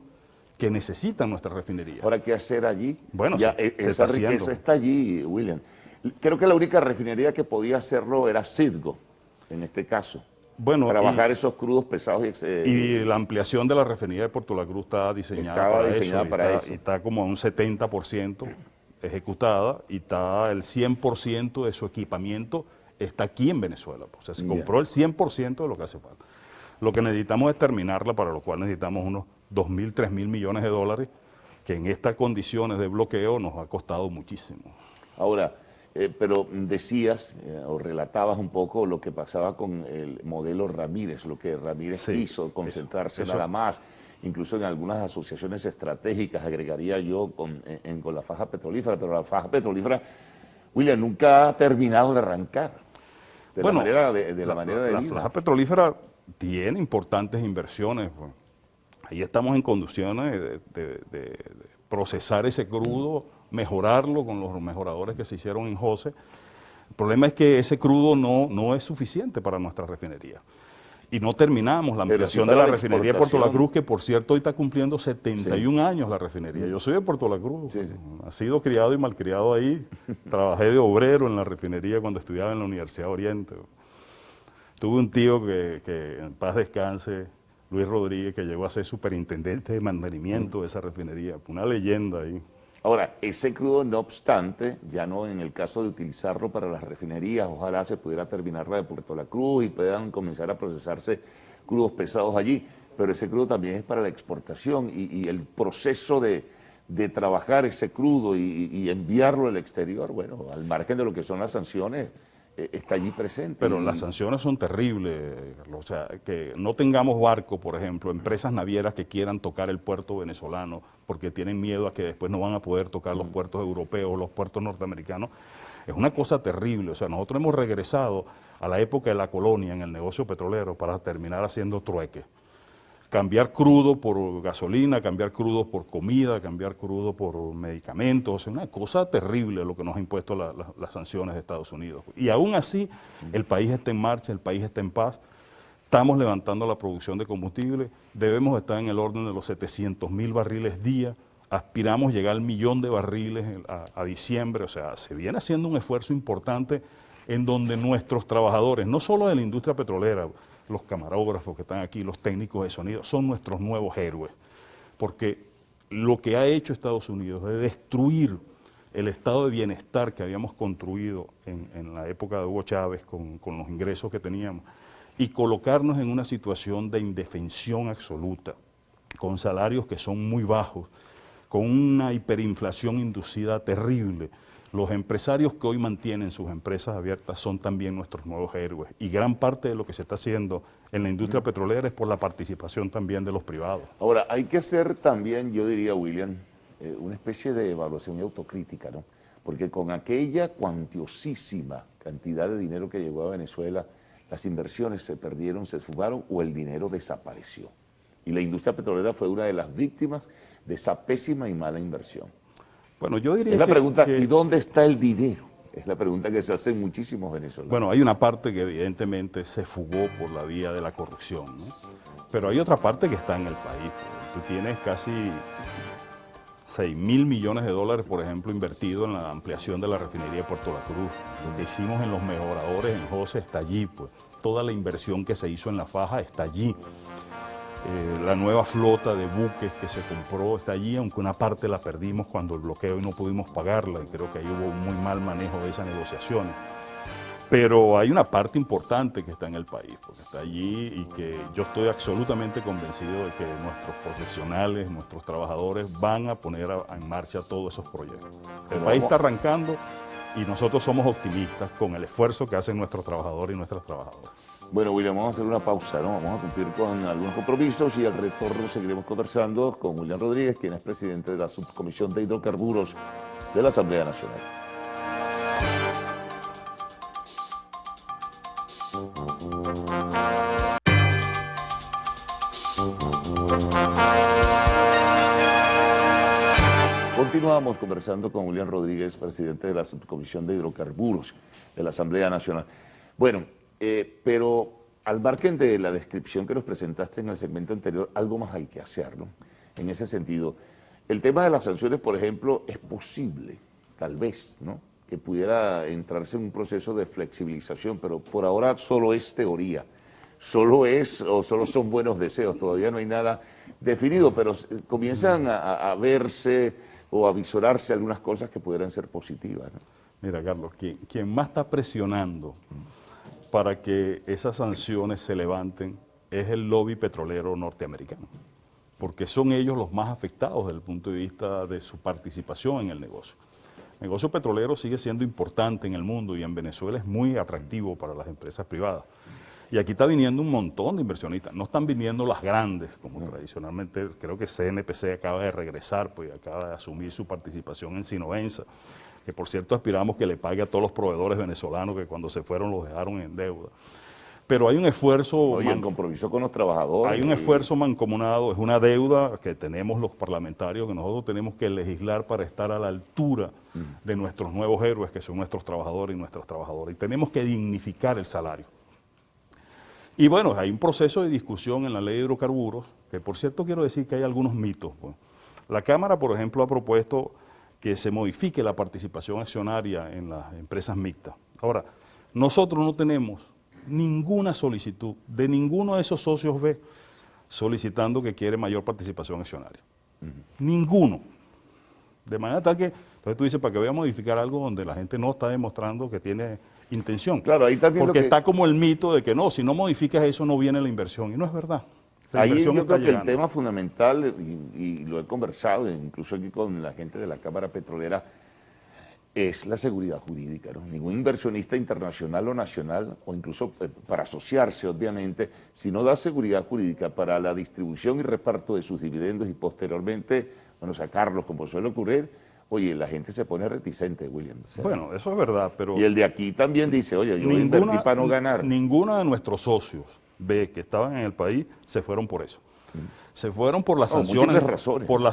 que necesitan nuestras refinerías. Ahora, ¿qué hacer allí? Bueno, ya, esa riqueza está allí, William. Creo que la única refinería que podía hacerlo era Citgo, en este caso. Bueno, para bajar esos crudos pesados. Y la ampliación de la refinería de Puerto La Cruz está diseñada para eso. Y está como a un 70% ejecutada y está el 100% de su equipamiento está aquí en Venezuela. O sea, se compró el 100% de lo que hace falta. Lo que necesitamos es terminarla, para lo cual necesitamos unos 2.000, 3.000 millones de dólares, que en estas condiciones de bloqueo nos ha costado muchísimo. Ahora, pero decías o relatabas un poco lo que pasaba con el modelo Ramírez, lo que Ramírez quiso concentrarse nada más, incluso en algunas asociaciones estratégicas, agregaría yo, con la faja petrolífera, pero la faja petrolífera, William, nunca ha terminado de arrancar, de la manera de la faja petrolífera tiene importantes inversiones, pues. Ahí estamos en condiciones de procesar ese crudo, mejorarlo con los mejoradores que se hicieron en José. El problema es que ese crudo no es suficiente para nuestra refinería. Y no terminamos la ampliación de la refinería de Puerto La Cruz, que por cierto hoy está cumpliendo 71 años la refinería. Yo soy de Puerto La Cruz, nacido, criado y malcriado ahí. Trabajé de obrero en la refinería cuando estudiaba en la Universidad Oriente. Tuve un tío que en paz descanse, Luis Rodríguez, que llegó a ser superintendente de mantenimiento de esa refinería. Una leyenda ahí. Ahora, ese crudo, no obstante, ya no en el caso de utilizarlo para las refinerías, ojalá se pudiera terminar la de Puerto La Cruz y puedan comenzar a procesarse crudos pesados allí, pero ese crudo también es para la exportación y el proceso de trabajar ese crudo y enviarlo al exterior, bueno, al margen de lo que son las sanciones, está allí presente. Pero las sanciones son terribles, Carlos. O sea, que no tengamos barcos, por ejemplo, empresas navieras que quieran tocar el puerto venezolano porque tienen miedo a que después no van a poder tocar los puertos europeos o los puertos norteamericanos. Es una cosa terrible, o sea, nosotros hemos regresado a la época de la colonia en el negocio petrolero para terminar haciendo trueques. Cambiar crudo por gasolina, cambiar crudo por comida, cambiar crudo por medicamentos, es una cosa terrible lo que nos ha impuesto las sanciones de Estados Unidos. Y aún así, el país está en marcha, el país está en paz, estamos levantando la producción de combustible, debemos estar en el orden de los 700.000 barriles día, aspiramos llegar al 1.000.000 de barriles a diciembre, o sea, se viene haciendo un esfuerzo importante en donde nuestros trabajadores, no solo de la industria petrolera, los camarógrafos que están aquí, los técnicos de sonido, son nuestros nuevos héroes, porque lo que ha hecho Estados Unidos es destruir el estado de bienestar que habíamos construido en la época de Hugo Chávez con los ingresos que teníamos y colocarnos en una situación de indefensión absoluta, con salarios que son muy bajos, con una hiperinflación inducida terrible. Los empresarios que hoy mantienen sus empresas abiertas son también nuestros nuevos héroes y gran parte de lo que se está haciendo en la industria petrolera es por la participación también de los privados. Ahora, hay que hacer también, yo diría, William, una especie de evaluación y autocrítica, ¿no? Porque con aquella cuantiosísima cantidad de dinero que llegó a Venezuela, las inversiones se perdieron, se esfumaron o el dinero desapareció. Y la industria petrolera fue una de las víctimas de esa pésima y mala inversión. Bueno, yo diría es la pregunta, ¿y dónde está el dinero? Es la pregunta que se hacen muchísimos venezolanos. Bueno, hay una parte que evidentemente se fugó por la vía de la corrupción, ¿no? Pero hay otra parte que está en el país. Tú tienes casi 6.000 millones de dólares, por ejemplo, invertidos en la ampliación de la refinería de Puerto La Cruz. Lo que hicimos en los mejoradores en José está allí, pues. Toda la inversión que se hizo en La Faja está allí. La nueva flota de buques que se compró está allí, aunque una parte la perdimos cuando el bloqueo y no pudimos pagarla, y creo que ahí hubo un muy mal manejo de esas negociaciones. Pero hay una parte importante que está en el país, porque está allí y que yo estoy absolutamente convencido de que nuestros profesionales, nuestros trabajadores van a poner en marcha todos esos proyectos. El país está arrancando y nosotros somos optimistas con el esfuerzo que hacen nuestros trabajadores y nuestras trabajadoras. Bueno, William, vamos a hacer una pausa, ¿no? Vamos a cumplir con algunos compromisos y al retorno seguiremos conversando con William Rodríguez, quien es presidente de la Subcomisión de Hidrocarburos de la Asamblea Nacional. Continuamos conversando con William Rodríguez, presidente de la Subcomisión de Hidrocarburos de la Asamblea Nacional. Bueno, pero al margen de la descripción que nos presentaste en el segmento anterior, algo más hay que hacer, ¿no? En ese sentido, el tema de las sanciones, por ejemplo, es posible, tal vez, ¿no?, que pudiera entrarse en un proceso de flexibilización, pero por ahora solo es teoría, solo son buenos deseos, todavía no hay nada definido, pero comienzan a verse o a visorarse algunas cosas que pudieran ser positivas, ¿no? Mira, Carlos, quien más está presionando para que esas sanciones se levanten es el lobby petrolero norteamericano, porque son ellos los más afectados desde el punto de vista de su participación en el negocio. El negocio petrolero sigue siendo importante en el mundo y en Venezuela es muy atractivo para las empresas privadas. Y aquí está viniendo un montón de inversionistas, no están viniendo las grandes, como tradicionalmente, creo que CNPC acaba de regresar, pues acaba de asumir su participación en Sinovenza, que por cierto aspiramos que le pague a todos los proveedores venezolanos que cuando se fueron los dejaron en deuda. Pero hay un esfuerzo... Oye, el compromiso con los trabajadores. Hay un esfuerzo mancomunado, es una deuda que tenemos los parlamentarios, que nosotros tenemos que legislar para estar a la altura de nuestros nuevos héroes, que son nuestros trabajadores y nuestras trabajadoras. Y tenemos que dignificar el salario. Y bueno, hay un proceso de discusión en la ley de hidrocarburos, que por cierto quiero decir que hay algunos mitos, pues. La Cámara, por ejemplo, ha propuesto que se modifique la participación accionaria en las empresas mixtas. Ahora, nosotros no tenemos ninguna solicitud de ninguno de esos socios B solicitando que quiere mayor participación accionaria. Ninguno. De manera tal que, entonces tú dices, ¿para qué voy a modificar algo donde la gente no está demostrando que tiene intención? Claro, ahí también porque está como el mito de que no, si no modificas eso no viene la inversión, y no es verdad. Ahí yo creo que el tema fundamental, y lo he conversado incluso aquí con la gente de la Cámara Petrolera, es la seguridad jurídica, ¿no? Ningún inversionista internacional o nacional, o incluso para asociarse, obviamente, si no da seguridad jurídica para la distribución y reparto de sus dividendos y posteriormente, bueno, sacarlos como suele ocurrir, oye, la gente se pone reticente, William. O sea, bueno, eso es verdad, pero... Y el de aquí también dice, oye, yo invertí para no ganar. Ninguno de nuestros socios B que estaban en el país se fueron por eso. Se fueron por las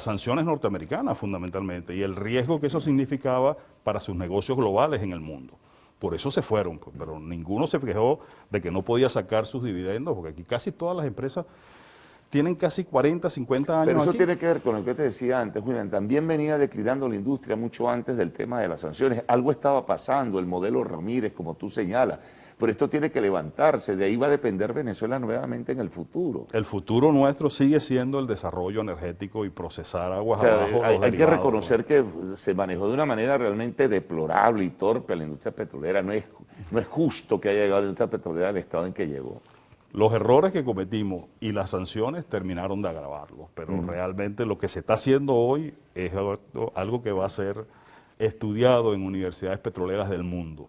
sanciones norteamericanas fundamentalmente y el riesgo que eso significaba para sus negocios globales en el mundo. Por eso se fueron, pues, pero ninguno se quejó de que no podía sacar sus dividendos, porque aquí casi todas las empresas tienen casi 40, 50 años. Pero eso aquí. tiene que ver con lo que te decía antes, Julián. También venía declinando la industria mucho antes del tema de las sanciones. Algo estaba pasando, el modelo Ramírez, como tú señalas. Pero esto tiene que levantarse, de ahí va a depender Venezuela nuevamente en el futuro. El futuro nuestro sigue siendo el desarrollo energético y procesar aguas abajo. Hay que reconocer que se manejó de una manera realmente deplorable y torpe a la industria petrolera. No es justo que haya llegado la industria petrolera al estado en que llegó. Los errores que cometimos y las sanciones terminaron de agravarlos, pero realmente lo que se está haciendo hoy es algo que va a ser estudiado en universidades petroleras del mundo.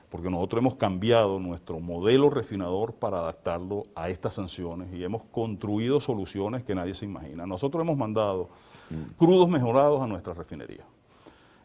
Porque nosotros hemos cambiado nuestro modelo refinador para adaptarlo a estas sanciones y hemos construido soluciones que nadie se imagina. Nosotros hemos mandado crudos mejorados a nuestra refinería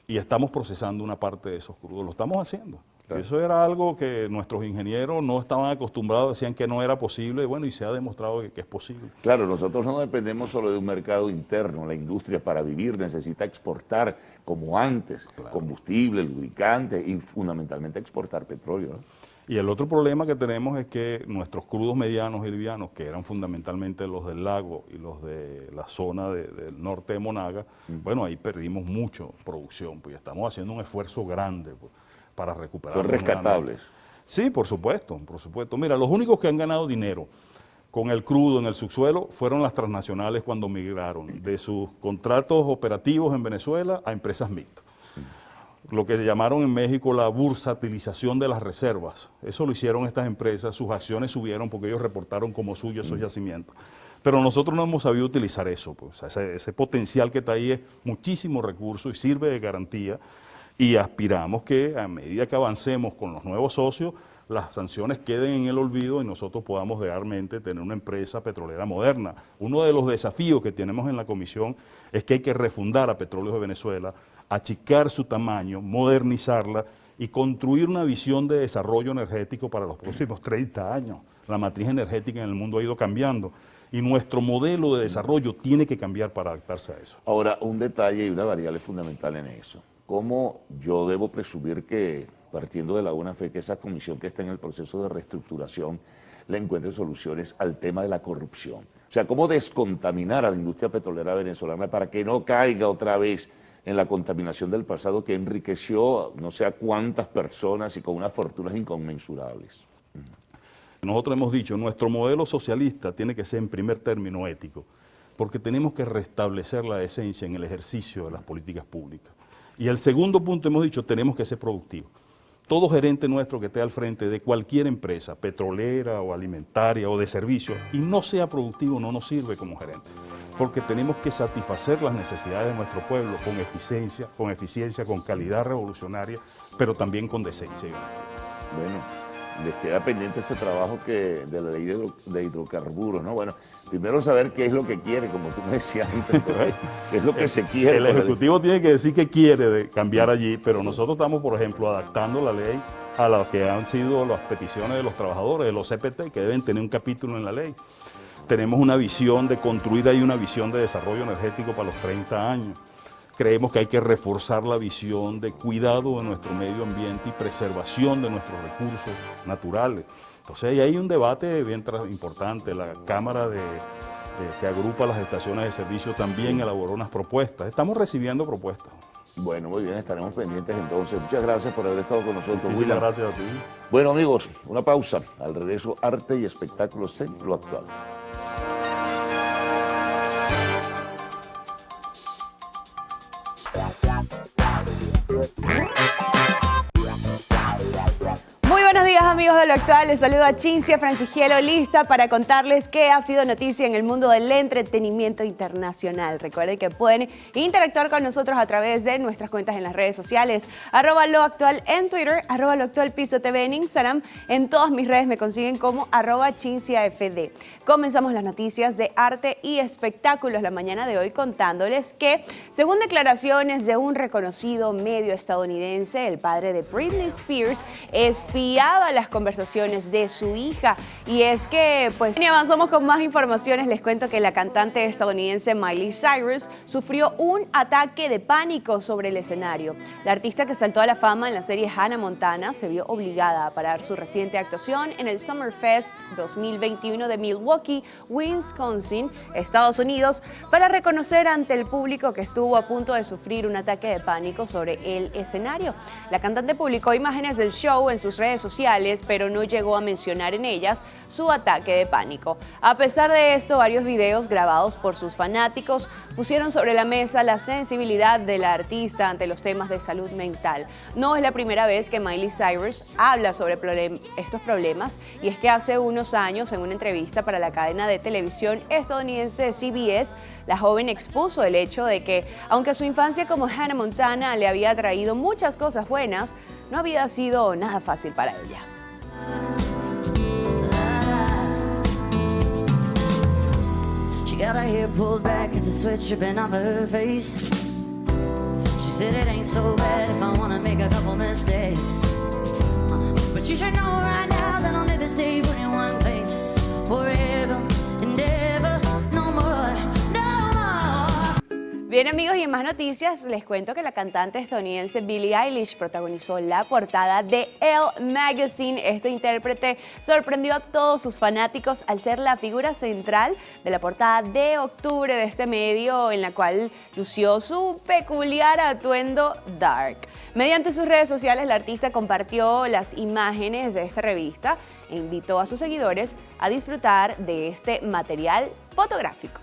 y estamos procesando una parte de esos crudos, lo estamos haciendo. Claro. Eso era algo que nuestros ingenieros no estaban acostumbrados, decían que no era posible, bueno, y se ha demostrado que es posible. Claro, nosotros no dependemos solo de un mercado interno, la industria para vivir necesita exportar como antes, combustible, lubricantes y fundamentalmente exportar petróleo, ¿no? Y el otro problema que tenemos es que nuestros crudos medianos y livianos, que eran fundamentalmente los del lago y los de la zona del norte de Monaga, bueno, ahí perdimos mucho producción, pues estamos haciendo un esfuerzo grande pues, para recuperar. ¿Son rescatables? Sí, por supuesto, por supuesto. Mira, los únicos que han ganado dinero con el crudo en el subsuelo fueron las transnacionales cuando migraron de sus contratos operativos en Venezuela a empresas mixtas. Lo que se llamaron en México la bursatilización de las reservas. Eso lo hicieron estas empresas, sus acciones subieron porque ellos reportaron como suyo esos yacimientos. Pero nosotros no hemos sabido utilizar eso, pues. O sea, ese potencial que está ahí es muchísimo recurso y sirve de garantía y aspiramos que a medida que avancemos con los nuevos socios, las sanciones queden en el olvido y nosotros podamos realmente tener una empresa petrolera moderna. Uno de los desafíos que tenemos en la comisión es que hay que refundar a Petróleos de Venezuela, achicar su tamaño, modernizarla y construir una visión de desarrollo energético para los próximos 30 años. La matriz energética en el mundo ha ido cambiando y nuestro modelo de desarrollo tiene que cambiar para adaptarse a eso. Ahora, un detalle y una variable fundamental en eso. ¿Cómo yo debo presumir que, partiendo de la buena fe, que esa comisión que está en el proceso de reestructuración le encuentre soluciones al tema de la corrupción? O sea, ¿cómo descontaminar a la industria petrolera venezolana para que no caiga otra vez en la contaminación del pasado que enriqueció no sé a cuántas personas y con unas fortunas inconmensurables? Nosotros hemos dicho, nuestro modelo socialista tiene que ser en primer término ético, porque tenemos que restablecer la esencia en el ejercicio de las políticas públicas. Y el segundo punto hemos dicho, tenemos que ser productivos. Todo gerente nuestro que esté al frente de cualquier empresa, petrolera o alimentaria o de servicios, y no sea productivo, no nos sirve como gerente. Porque tenemos que satisfacer las necesidades de nuestro pueblo con eficiencia, con calidad revolucionaria, pero también con decencia y honestidad. Bueno, les queda pendiente ese trabajo de la ley de hidrocarburos, ¿no? Bueno, primero saber qué es lo que quiere, como tú me decías antes, qué es lo que se quiere. El Ejecutivo tiene que decir qué quiere de cambiar allí, pero nosotros estamos, por ejemplo, adaptando la ley a lo que han sido las peticiones de los trabajadores, de los CPT, que deben tener un capítulo en la ley. Tenemos una visión de construir ahí una visión de desarrollo energético para los 30 años. Creemos que hay que reforzar la visión de cuidado de nuestro medio ambiente y preservación de nuestros recursos naturales. Entonces ahí hay un debate bien importante. La Cámara que agrupa las estaciones de servicio también elaboró unas propuestas. Estamos recibiendo propuestas. Bueno, muy bien, estaremos pendientes entonces. Muchas gracias por haber estado con nosotros. Muchísimas gracias a ti. Bueno, amigos, una pausa. Al regreso, arte y espectáculos en lo actual. Muy buenos días, amigos todo lo actual, les saludo a Cinzia Franchigielo, lista para contarles qué ha sido noticia en el mundo del entretenimiento internacional. Recuerden que pueden interactuar con nosotros a través de nuestras cuentas en las redes sociales, @loactual en Twitter, @loactualpisotv en Instagram. En todas mis redes me consiguen como @CinciaFD. Comenzamos las noticias de arte y espectáculos la mañana de hoy contándoles que, según declaraciones de un reconocido medio estadounidense, el padre de Britney Spears espiaba las conversaciones de su hija. Y es que, pues, y avanzamos con más informaciones. Les cuento que la cantante estadounidense Miley Cyrus sufrió un ataque de pánico sobre el escenario. La artista, que saltó a la fama en la serie Hannah Montana, se vio obligada a parar su reciente actuación en el Summerfest 2021 de Milwaukee, Wisconsin, Estados Unidos, para reconocer ante el público que estuvo a punto de sufrir un ataque de pánico sobre el escenario. La cantante publicó imágenes del show en sus redes sociales, pero no llegó a mencionar en ellas su ataque de pánico. A pesar de esto, varios videos grabados por sus fanáticos pusieron sobre la mesa la sensibilidad de la artista ante los temas de salud mental. No es la primera vez que Miley Cyrus habla sobre estos problemas, y es que hace unos años, en una entrevista para la cadena de televisión estadounidense CBS, la joven expuso el hecho de que, aunque su infancia como Hannah Montana le había traído muchas cosas buenas, no había sido nada fácil para ella. She got her hair pulled back as the sweat's dripping off of her face. She said it ain't so bad if I wanna make a couple mistakes. But you should know right now that I'll never stay put in one place forever and ever, no more, no more. Bien, amigos, y en más noticias les cuento que la cantante estadounidense Billie Eilish protagonizó la portada de Elle Magazine. Este intérprete sorprendió a todos sus fanáticos al ser la figura central de la portada de octubre de este medio, en la cual lució su peculiar atuendo dark. Mediante sus redes sociales, la artista compartió las imágenes de esta revista e invitó a sus seguidores a disfrutar de este material fotográfico.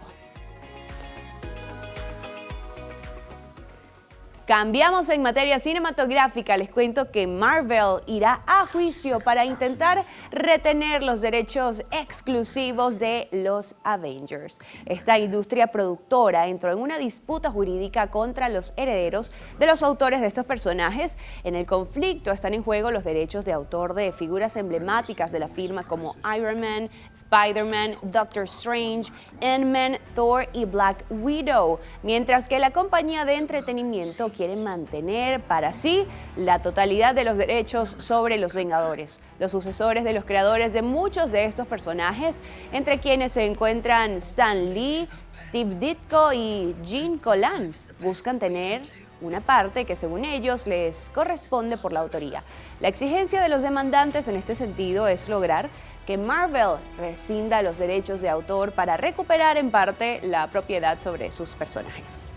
Cambiamos en materia cinematográfica. Les cuento que Marvel irá a juicio para intentar retener los derechos exclusivos de los Avengers. Esta industria productora entró en una disputa jurídica contra los herederos de los autores de estos personajes. En el conflicto están en juego los derechos de autor de figuras emblemáticas de la firma como Iron Man, Spider-Man, Doctor Strange, Ant-Man, Thor y Black Widow, mientras que la compañía de entretenimiento quieren mantener para sí la totalidad de los derechos sobre los Vengadores. Los sucesores de los creadores de muchos de estos personajes, entre quienes se encuentran Stan Lee, Steve Ditko y Gene Colan, buscan tener una parte que, según ellos, les corresponde por la autoría. La exigencia de los demandantes en este sentido es lograr que Marvel rescinda los derechos de autor para recuperar en parte la propiedad sobre sus personajes.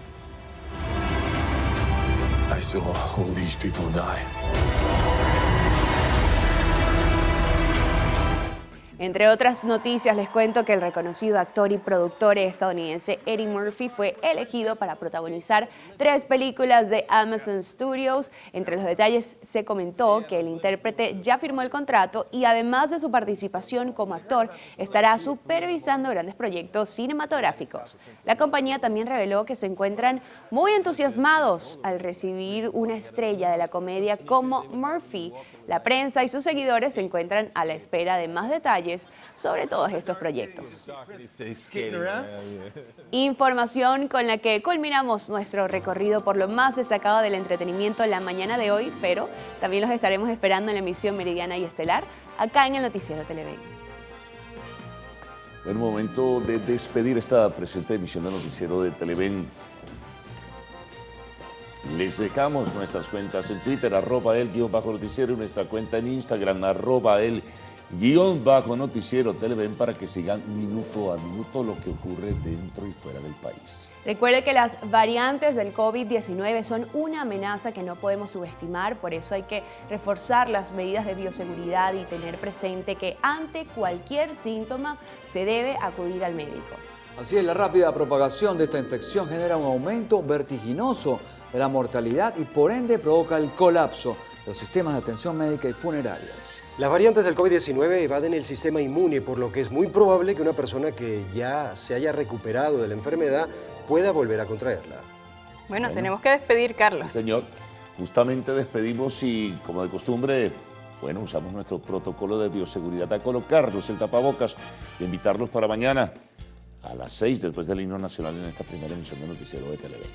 I saw all these people die. Entre otras noticias, les cuento que el reconocido actor y productor estadounidense Eddie Murphy fue elegido para protagonizar 3 películas de Amazon Studios. Entre los detalles se comentó que el intérprete ya firmó el contrato y, además de su participación como actor, estará supervisando grandes proyectos cinematográficos. La compañía también reveló que se encuentran muy entusiasmados al recibir una estrella de la comedia como Murphy. La prensa y sus seguidores se encuentran a la espera de más detalles sobre todos estos proyectos. Información con la que culminamos nuestro recorrido por lo más destacado del entretenimiento la mañana de hoy, pero también los estaremos esperando en la emisión meridiana y estelar acá en el Noticiero Televen. Buen momento de despedir esta presente emisión del Noticiero de Televen. Les dejamos nuestras cuentas en Twitter, @el_noticiero, y nuestra cuenta en Instagram, @el_noticiero Televen, para que sigan minuto a minuto lo que ocurre dentro y fuera del país. Recuerde que las variantes del COVID-19 son una amenaza que no podemos subestimar, por eso hay que reforzar las medidas de bioseguridad y tener presente que ante cualquier síntoma se debe acudir al médico. Así es, la rápida propagación de esta infección genera un aumento vertiginoso de la mortalidad y por ende provoca el colapso de los sistemas de atención médica y funerarias. Las variantes del COVID-19 evaden el sistema inmune, por lo que es muy probable que una persona que ya se haya recuperado de la enfermedad pueda volver a contraerla. Bueno, tenemos que despedir, Carlos. Sí, señor, justamente despedimos y, como de costumbre, bueno, usamos nuestro protocolo de bioseguridad a colocarnos el tapabocas y invitarlos para mañana a las 6 después del himno nacional en esta primera emisión de Noticiero de Televen.